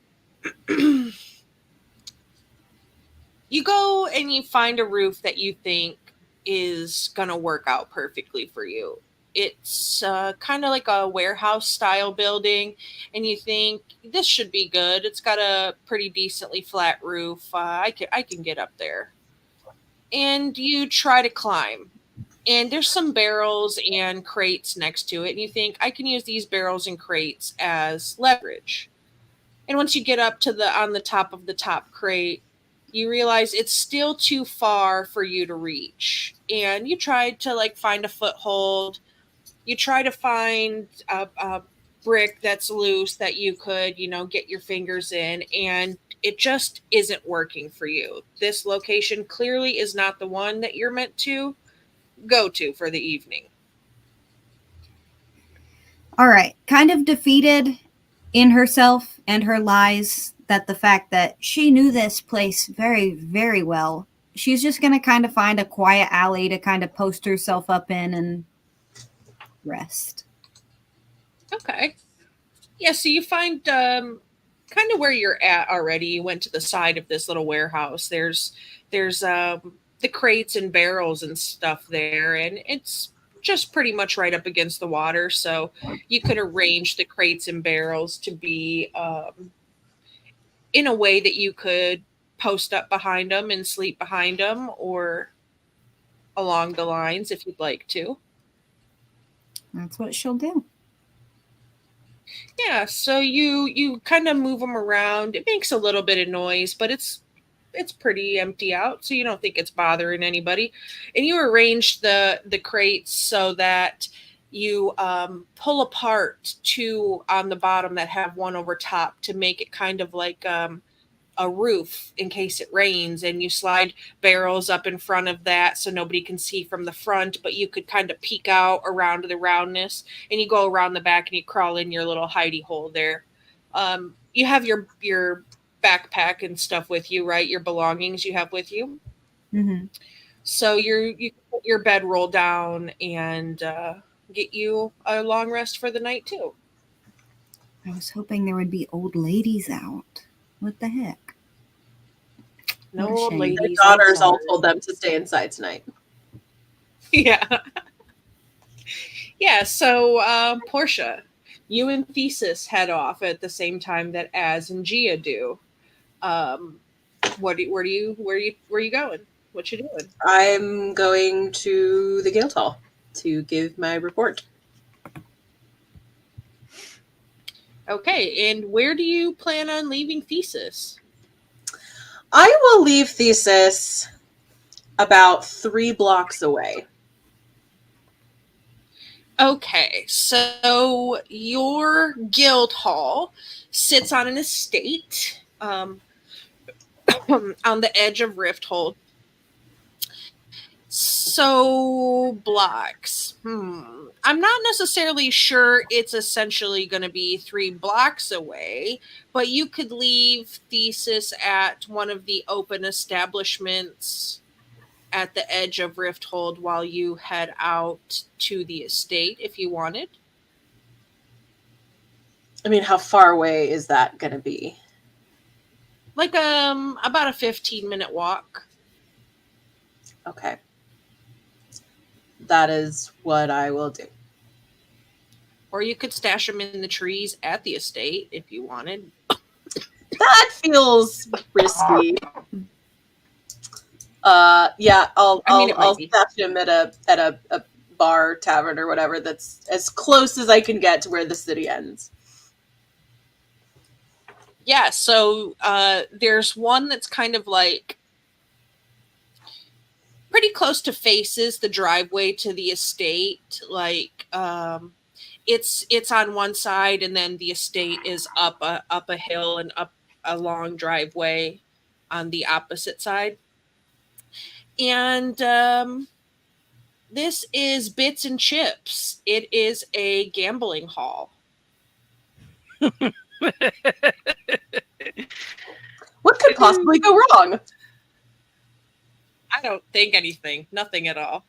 you go and you find a roof that you think is going to work out perfectly for you. It's kind of like a warehouse style building, and you think this should be good. It's got a pretty decently flat roof. I can get up there. And you try to climb. And there's some barrels and crates next to it, and you think I can use these barrels and crates as leverage. And once you get up to on the top of the top crate, you realize it's still too far for you to reach. And you try to like find a foothold. You try to find a brick that's loose that you could, get your fingers in, and it just isn't working for you. This location clearly is not the one that you're meant to go to for the evening. All right. Kind of defeated in herself and her lies, that the fact that she knew this place very, very well, she's just going to kind of find a quiet alley to kind of post herself up in and rest. Okay. Yeah, so you find kind of where you're at already. You went to the side of this little warehouse. There's the crates and barrels and stuff there, and it's just pretty much right up against the water, so you could arrange the crates and barrels to be in a way that you could post up behind them and sleep behind them, or along the lines if you'd like to. That's what she'll do. Yeah, so you kind of move them around. It makes a little bit of noise, but it's pretty empty out, so you don't think it's bothering anybody. And you arrange the crates so that you pull apart 2 on the bottom that have one over top to make it kind of like a roof in case it rains, and you slide barrels up in front of that so nobody can see from the front, but you could kind of peek out around the roundness, and you go around the back and you crawl in your little hidey hole there. You have your backpack and stuff with you, right? Your belongings you have with you. Mm-hmm. So you put your bed roll down and get you a long rest for the night too. I was hoping there would be old ladies out. What the heck? No What a old shame. ladies. Their daughters outside. all told them to stay inside tonight. Yeah. Yeah, so Portia, you and Thesis head off at the same time that Az and Gia do. Where are you going? What you doing? I'm going to the Guild Hall to give my report. Okay, and where do you plan on leaving Thesis? I will leave Thesis about 3 blocks away. Okay, so your guild hall sits on an estate on the edge of Rifthold. So blocks. I'm not necessarily sure it's essentially going to be 3 blocks away, but you could leave Thesis at one of the open establishments at the edge of Rifthold while you head out to the estate if you wanted. I mean, how far away is that going to be? Like about a 15-minute walk. Okay. That is what I will do. Or you could stash them in the trees at the estate if you wanted. That feels risky. Yeah, I'll stash him at a bar, tavern, or whatever that's as close as I can get to where the city ends. Yeah, so there's one that's kind of like pretty close to faces the driveway to the estate. Like it's on one side, and then the estate is up a hill and up a long driveway on the opposite side. And this is Bits and Chips. It is a gambling hall. What could possibly go wrong? I don't think anything. Nothing at all.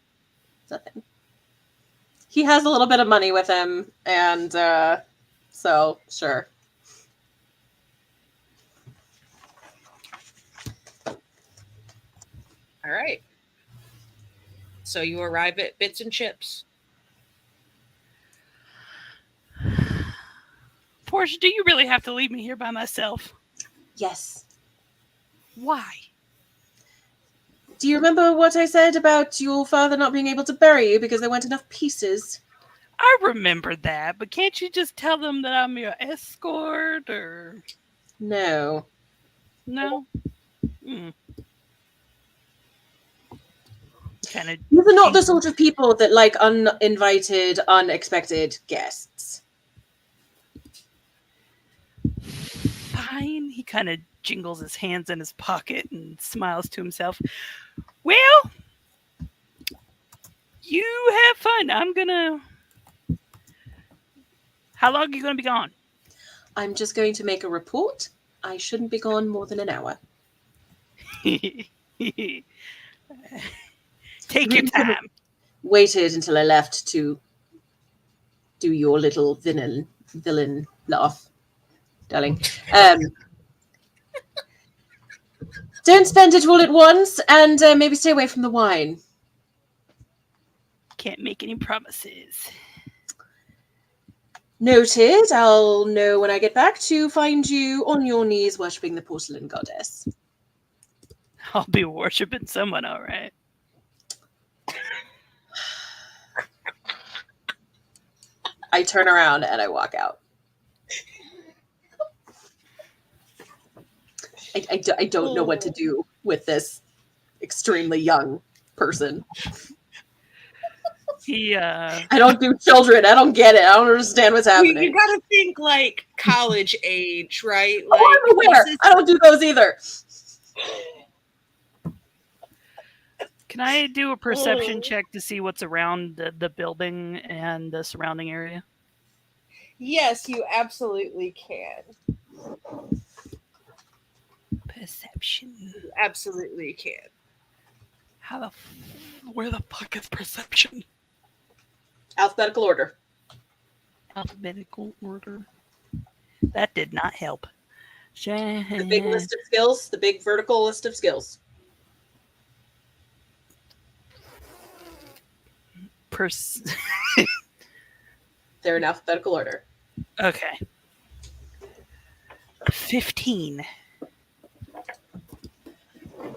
nothing. He has a little bit of money with him, and so sure. All right. So you arrive at Bits and Chips. Portia, do you really have to leave me here by myself? Yes. Why? Do you remember what I said about your father not being able to bury you because there weren't enough pieces? I remember that, but can't you just tell them that I'm your escort, or... No. No? Hmm. Kind of. These are not the sort of people that like uninvited, unexpected guests. Fine. He kind of jingles his hands in his pocket and smiles to himself. Well, you have fun. I'm gonna... How long are you gonna be gone? I'm just going to make a report. I shouldn't be gone more than an hour. Take your time. Waited until I left to do your little villain laugh, darling. Don't spend it all at once, and maybe stay away from the wine. Can't make any promises. Noted. I'll know when I get back to find you on your knees worshipping the porcelain goddess. I'll be worshipping someone, all right. I turn around and I walk out. I don't know what to do with this extremely young person. I don't do children. I don't get it. I don't understand what's happening. You gotta think like college age, right? Like, I'm aware. I don't do those either. Can I do a perception check to see what's around the building and the surrounding area? Yes, you absolutely can. Perception. You absolutely can. Where the fuck is perception? Alphabetical order. Alphabetical order. That did not help. The big list of skills. The big vertical list of skills. They're in alphabetical order. Okay. 15.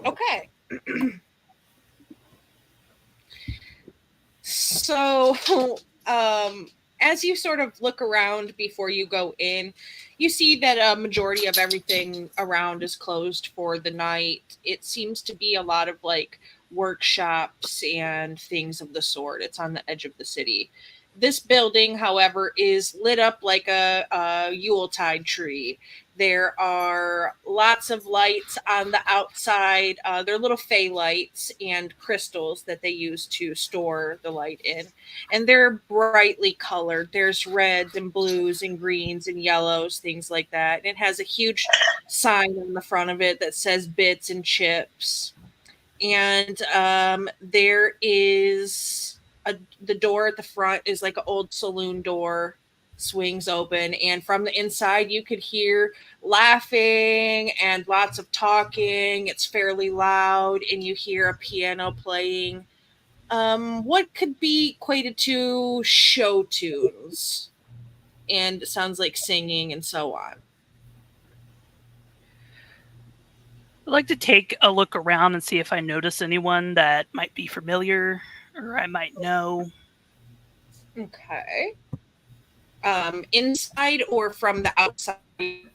Okay. So, as you sort of look around before you go in, you see that a majority of everything around is closed for the night. It seems to be a lot of like workshops and things of the sort. It's on the edge of the city. This building, however, is lit up like a Yuletide tree. There are lots of lights on the outside. They're little fey lights and crystals that they use to store the light in. And they're brightly colored. There's reds and blues and greens and yellows, things like that. And it has a huge sign on the front of it that says Bits and Chips. And there is the door at the front is like an old saloon door, swings open, and from the inside you could hear laughing and lots of talking. It's fairly loud, and you hear a piano playing what could be equated to show tunes, and it sounds like singing and so on. I'd like to take a look around and see if I notice anyone that might be familiar or I might know. Okay. Inside or from the outside, you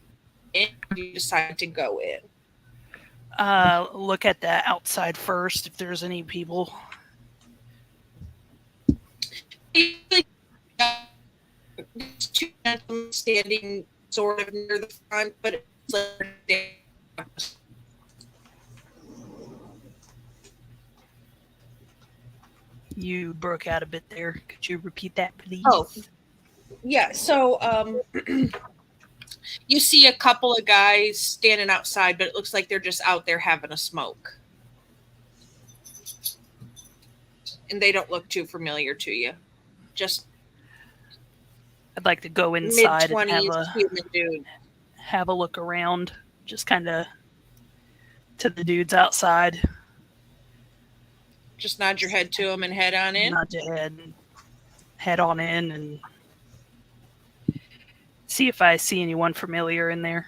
decide to go in? Look at the outside first, if there's any people. There's two gentlemen standing sort of near the front, but it's like You broke out a bit there. Could you repeat that, please? Oh, yeah. So, you see a couple of guys standing outside, but it looks like they're just out there having a smoke. and they don't look too familiar to you. Just I'd like to go mid inside and 20s human dude. have a look around, just kind of to the dudes outside. Just nod your head to them and head on in. Nod your head on in, and see if I see anyone familiar in there.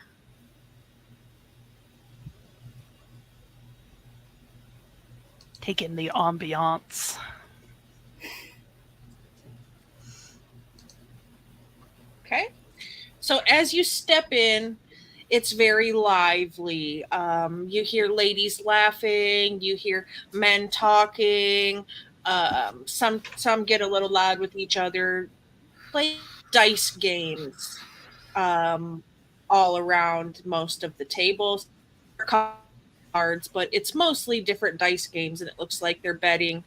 Take in the ambiance. Okay. So as you step in, it's very lively. You hear ladies laughing. You hear men talking. Some get a little loud with each other. Play dice games all around most of the tables. Cards, but it's mostly different dice games, and it looks like they're betting.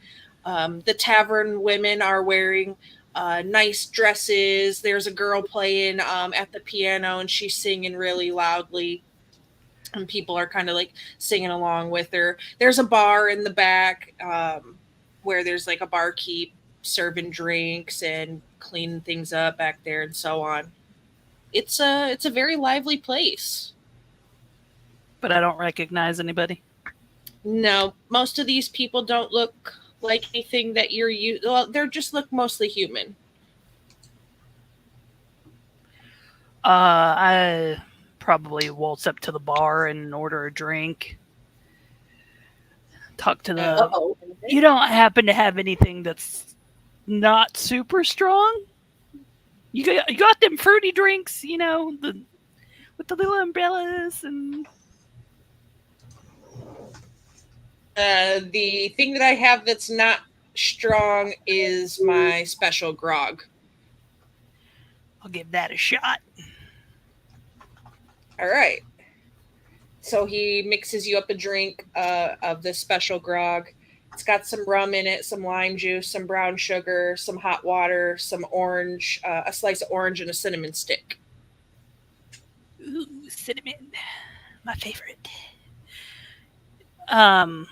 The tavern women are wearing nice dresses. There's a girl playing at the piano, and she's singing really loudly, and people are kind of like singing along with her. There's a bar in the back where there's like a barkeep serving drinks and cleaning things up back there and so on. It's a very lively place. But I don't recognize anybody. No, most of these people don't look like anything that you're used. Well, they just look mostly human. I probably waltz up to the bar and order a drink. Talk to the. You don't happen to have anything that's not super strong? You got them fruity drinks, with the little umbrellas and. The thing that I have that's not strong is my special grog. I'll give that a shot. All right. So he mixes you up a drink of this special grog. It's got some rum in it, some lime juice, some brown sugar, some hot water, some orange, a slice of orange, and a cinnamon stick. Ooh, cinnamon. My favorite. And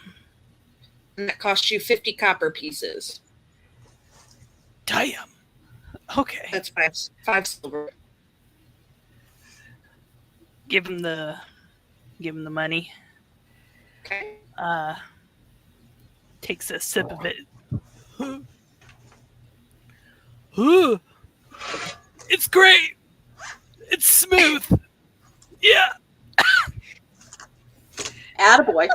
that costs you 50 copper pieces. Damn. Okay. That's five silver. Give him the money. Okay. Takes a sip of it. It's great. It's smooth. Yeah. Attaboy.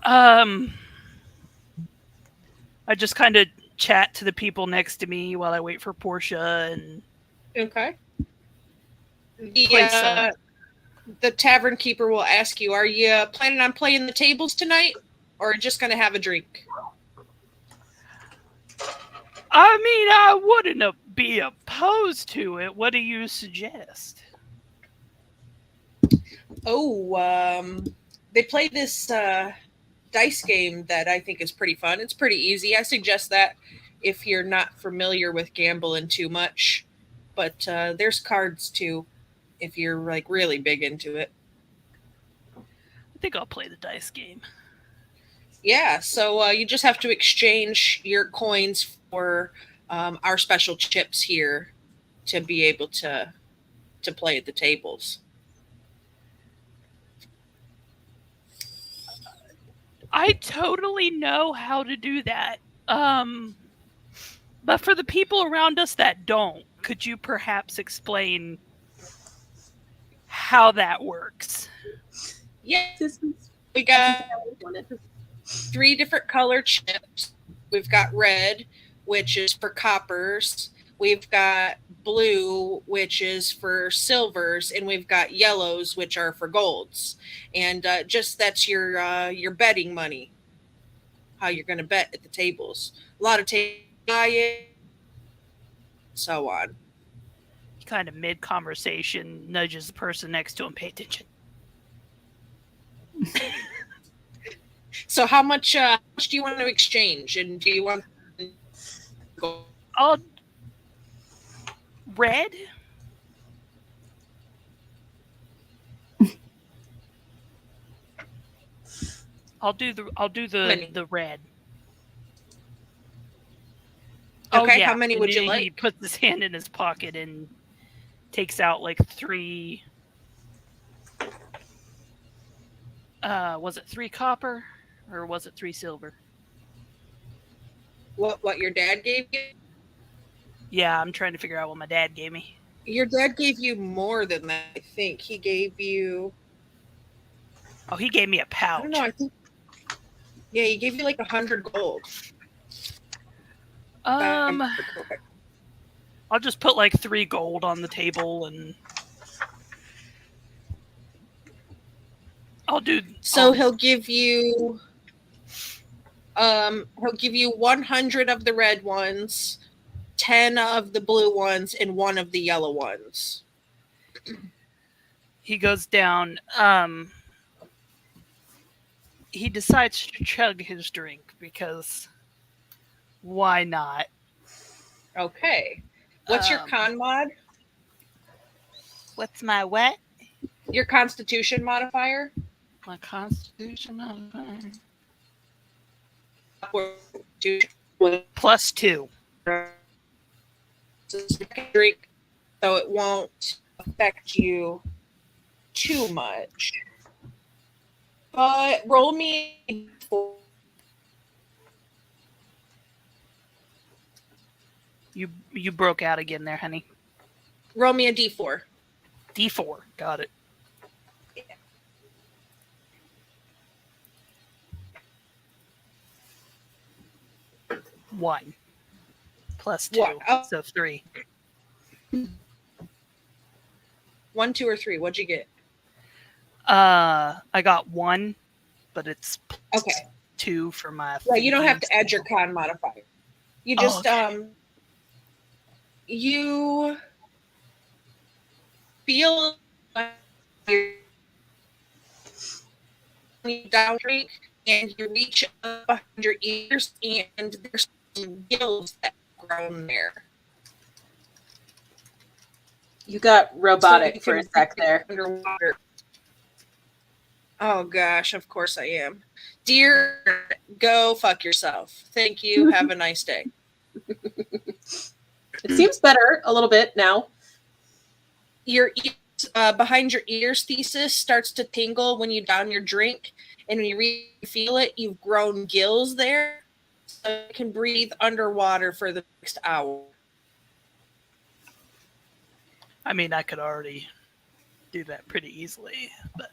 I just kind of chat to the people next to me while I wait for Portia and. Okay. The tavern keeper will ask you, are you planning on playing the tables tonight, or just going to have a drink? I mean, I wouldn't be opposed to it. What do you suggest? Oh, they play this dice game that I think is pretty fun. It's pretty easy. I suggest that if you're not familiar with gambling too much. But there's cards too, if you're like really big into it. I think I'll play the dice game. Yeah, so you just have to exchange your coins for our special chips here to be able to play at the tables. I totally know how to do that. But for the people around us that don't, could you perhaps explain how that works? Yeah, we got 3 different color chips. We've got red, which is for coppers. We've got blue, which is for silvers, and we've got yellows, which are for golds. And just that's your betting money. How you're going to bet at the tables. A lot of tables, so on. Kind of mid-conversation, nudges the person next to him, pay attention. So how much do you want to exchange? And do you want I'll red? I'll do the red. Okay, yeah. how many And would you then like? He puts his hand in his pocket and takes out like 3. Was it 3 copper or was it 3 silver? What your dad gave you? Yeah, I'm trying to figure out what my dad gave me. Your dad gave you more than that, I think. He gave you, Oh, he gave me a I pouch. don't know, I think, yeah, he gave you like 100 gold. I'll Correct. just put like 3 gold on the table and I'll do. So he'll give you 100 of the red ones, 10 of the blue ones, and 1 of the yellow ones. He goes down. He decides to chug his drink because why not? Okay. What's your con mod? What's my what? Your constitution modifier? My constitution modifier. +2. Drink, so it won't affect you too much. But roll me a d4. You broke out again there, honey. Roll me a d4. D4. Got it. Yeah. 1 +2, 1. Oh. so 3. 1, 2, or 3. What'd you get? I got 1, but it's Okay. 2 for my. Yeah, you don't have to add your con modifier. You just you feel like you're down drink and you reach up behind your ears and there's some gills that have grown there. You got robotic for a sec there. Underwater. Oh gosh, of course I am. Dear, go fuck yourself. Thank you. Have a nice day. It seems better a little bit now. Your behind your ears thesis starts to tingle when you down your drink, and when you feel it, you've grown gills there, so you can breathe underwater for the next hour. I mean, I could already do that pretty easily, but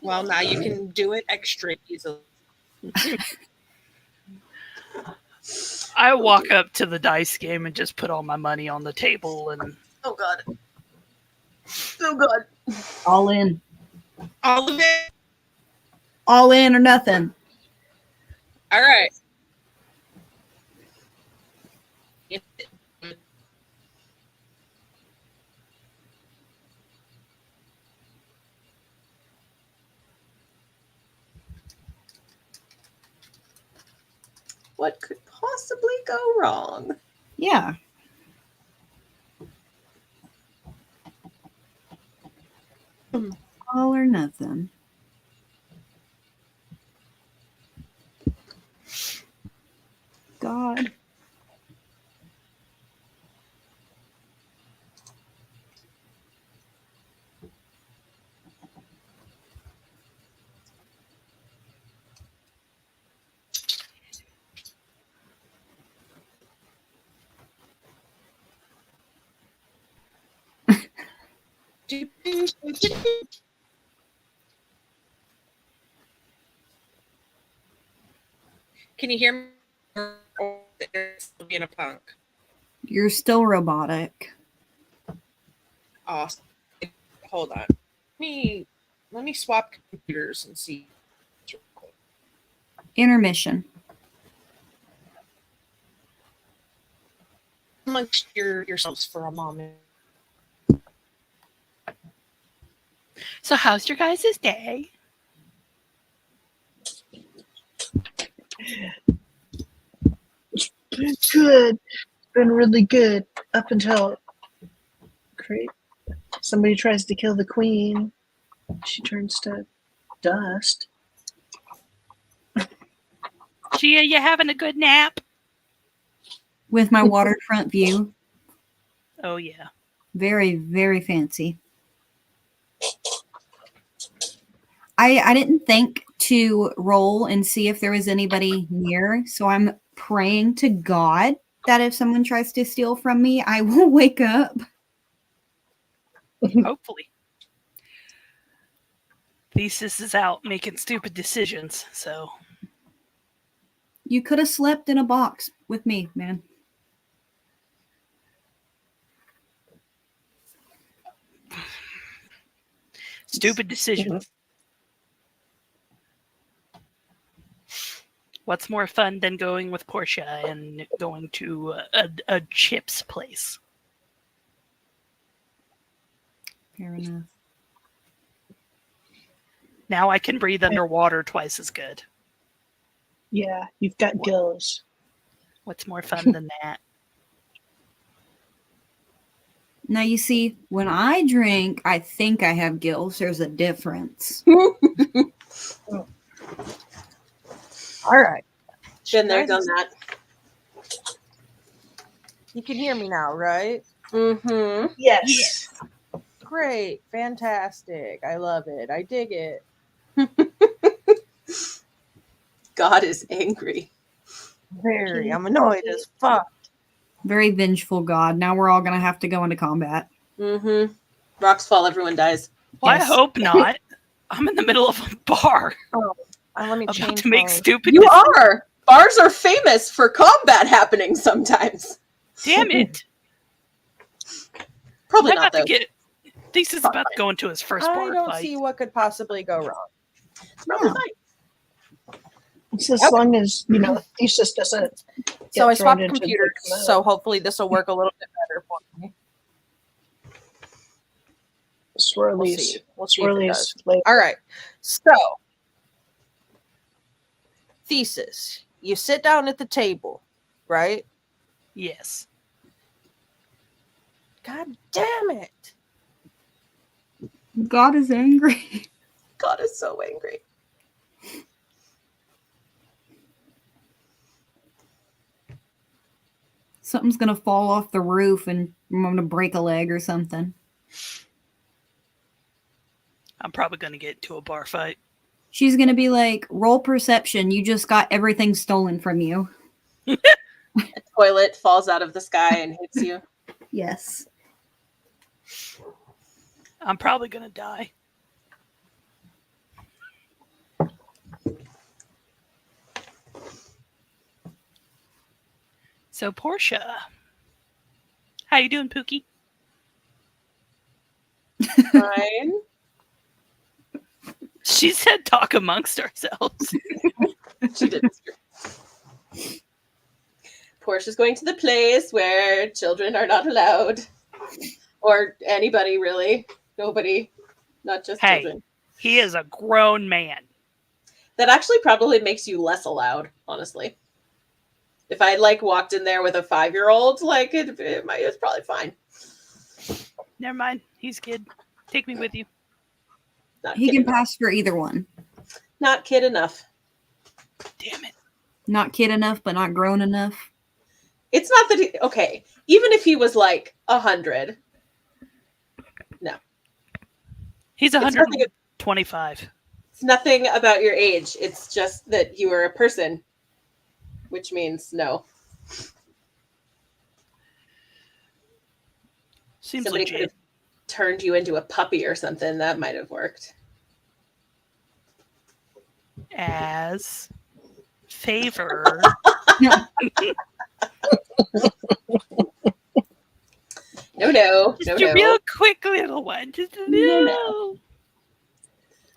Well, now you can do it extra easily. I walk up to the dice game and just put all my money on the table and. Oh god. Oh god. All in. All of it? All in or nothing. All right. What could possibly go wrong? Yeah. All or nothing. God. Can you hear me? Or being a punk? You're still robotic. Awesome. Hold on. Let me swap computers and see. Intermission. Amongst yourselves for a moment. So, how's your guys' day? It's good. It's been really good up until somebody tries to kill the queen. She turns to dust. Gia, you having a good nap? with my waterfront view. Oh yeah. Very, very fancy. I didn't think to roll and see if there was anybody near, so I'm praying to God that if someone tries to steal from me, I will wake up. Hopefully. Thesis is out making stupid decisions, so You could have slept in a box with me, man. stupid decisions. What's more fun than going with Portia and going to a chips place? Fair enough. Now I can breathe underwater twice as good. Yeah, you've got gills. What's more fun than that? Now you see, when I drink, I think I have gills. There's a difference. All right. Been there, done that. You can hear me now, right? Mm-hmm. Yes. Great. Fantastic. I love it. I dig it. God is angry. Very. I'm annoyed as fuck. Very vengeful God. Now we're all going to have to go into combat. Mm-hmm. Rocks fall, everyone dies. Well, Yes. I hope not. I'm in the middle of a bar. Let me About change to make my- stupid You decisions. are! Bars are famous for combat happening sometimes. Damn it. Probably I'm not, about though. to get... Thesis is about to go into his first I bar don't fight. see what could possibly go wrong. It's probably No. fine. It's as long as, Thesis doesn't get So I thrown swapped into the computers, commode. so hopefully this will work a little bit better for me. We'll Swirlies. see. We'll see if it does. Swirlies. Later. All right. So, thesis. You sit down at the table, right? Yes. God damn it. God is angry. God is so angry. Something's going to fall off the roof and I'm going to break a leg or something. I'm probably going to get into a bar fight. She's going to be like, roll perception. You just got everything stolen from you. A toilet falls out of the sky and hits you. Yes. I'm probably going to die. So, Portia. How you doing, Pookie? Fine. She said talk amongst ourselves. She did. Portia's going to the place where children are not allowed. Or anybody, really. Nobody. Not just Hey. children. He is a grown man. That actually probably makes you less allowed, honestly. If I walked in there with a 5-year-old, it's probably fine. Never mind. He's kid. Take me with you. Not He kid can enough. pass for either one. Not kid enough. Damn it. Not kid enough, but not grown enough. It's not that he, okay. Even if he was 100, He's It's nothing- 125. it's nothing about your age. It's just that you are a person, which means no. Seems Somebody could legit. have turned you into a puppy or something. That might have worked. As favor. No. Just a real quick little one. Just a little. No.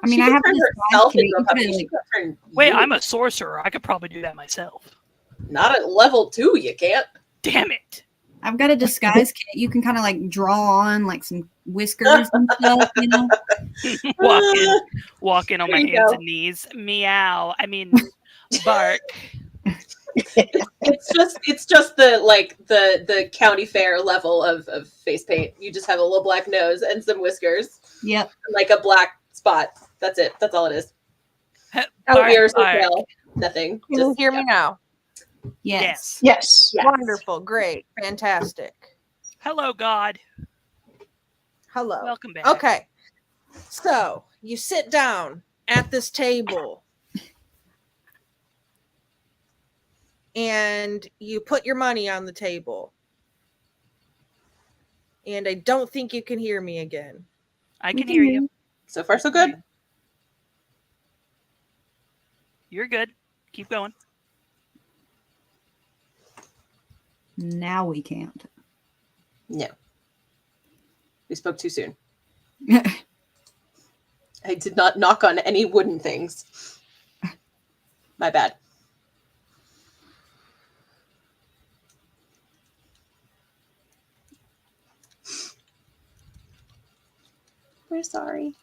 I mean, She I could have turn this herself kit. into You a puppy. could She like, could turn Wait, you. I'm a sorcerer. I could probably do that myself. Not at level 2. You can't. Damn it. I've got a disguise kit. You can kind of like draw on like some whiskers and stuff, Walking on my There you hands go. and knees. Meow. I mean, bark. It's just the county fair level of face paint. You just have a little black nose and some whiskers, Yep. and a black spot. That's it. That's all it is. No Bark, ears or bark. tail. Nothing. Can you Just hear me now? Yes. Yes. Yes. Wonderful. Great. Fantastic. Hello, God. Hello. Welcome back. Okay. So you sit down at this table and you put your money on the table. And I don't think you can hear me again. I We can hear you. So far, so good. You're good. Keep going. Now we can't. No. We spoke too soon. I did not knock on any wooden things. My bad. We're sorry.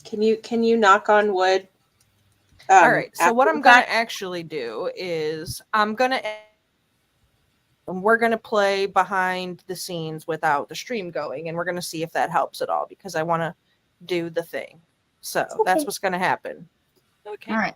Can you knock on wood? All right. So what after I'm the going fact? to actually do is we're going to play behind the scenes without the stream going, and we're going to see if that helps at all because I want to do the thing. So that's Okay. what's going to happen. Okay. All right.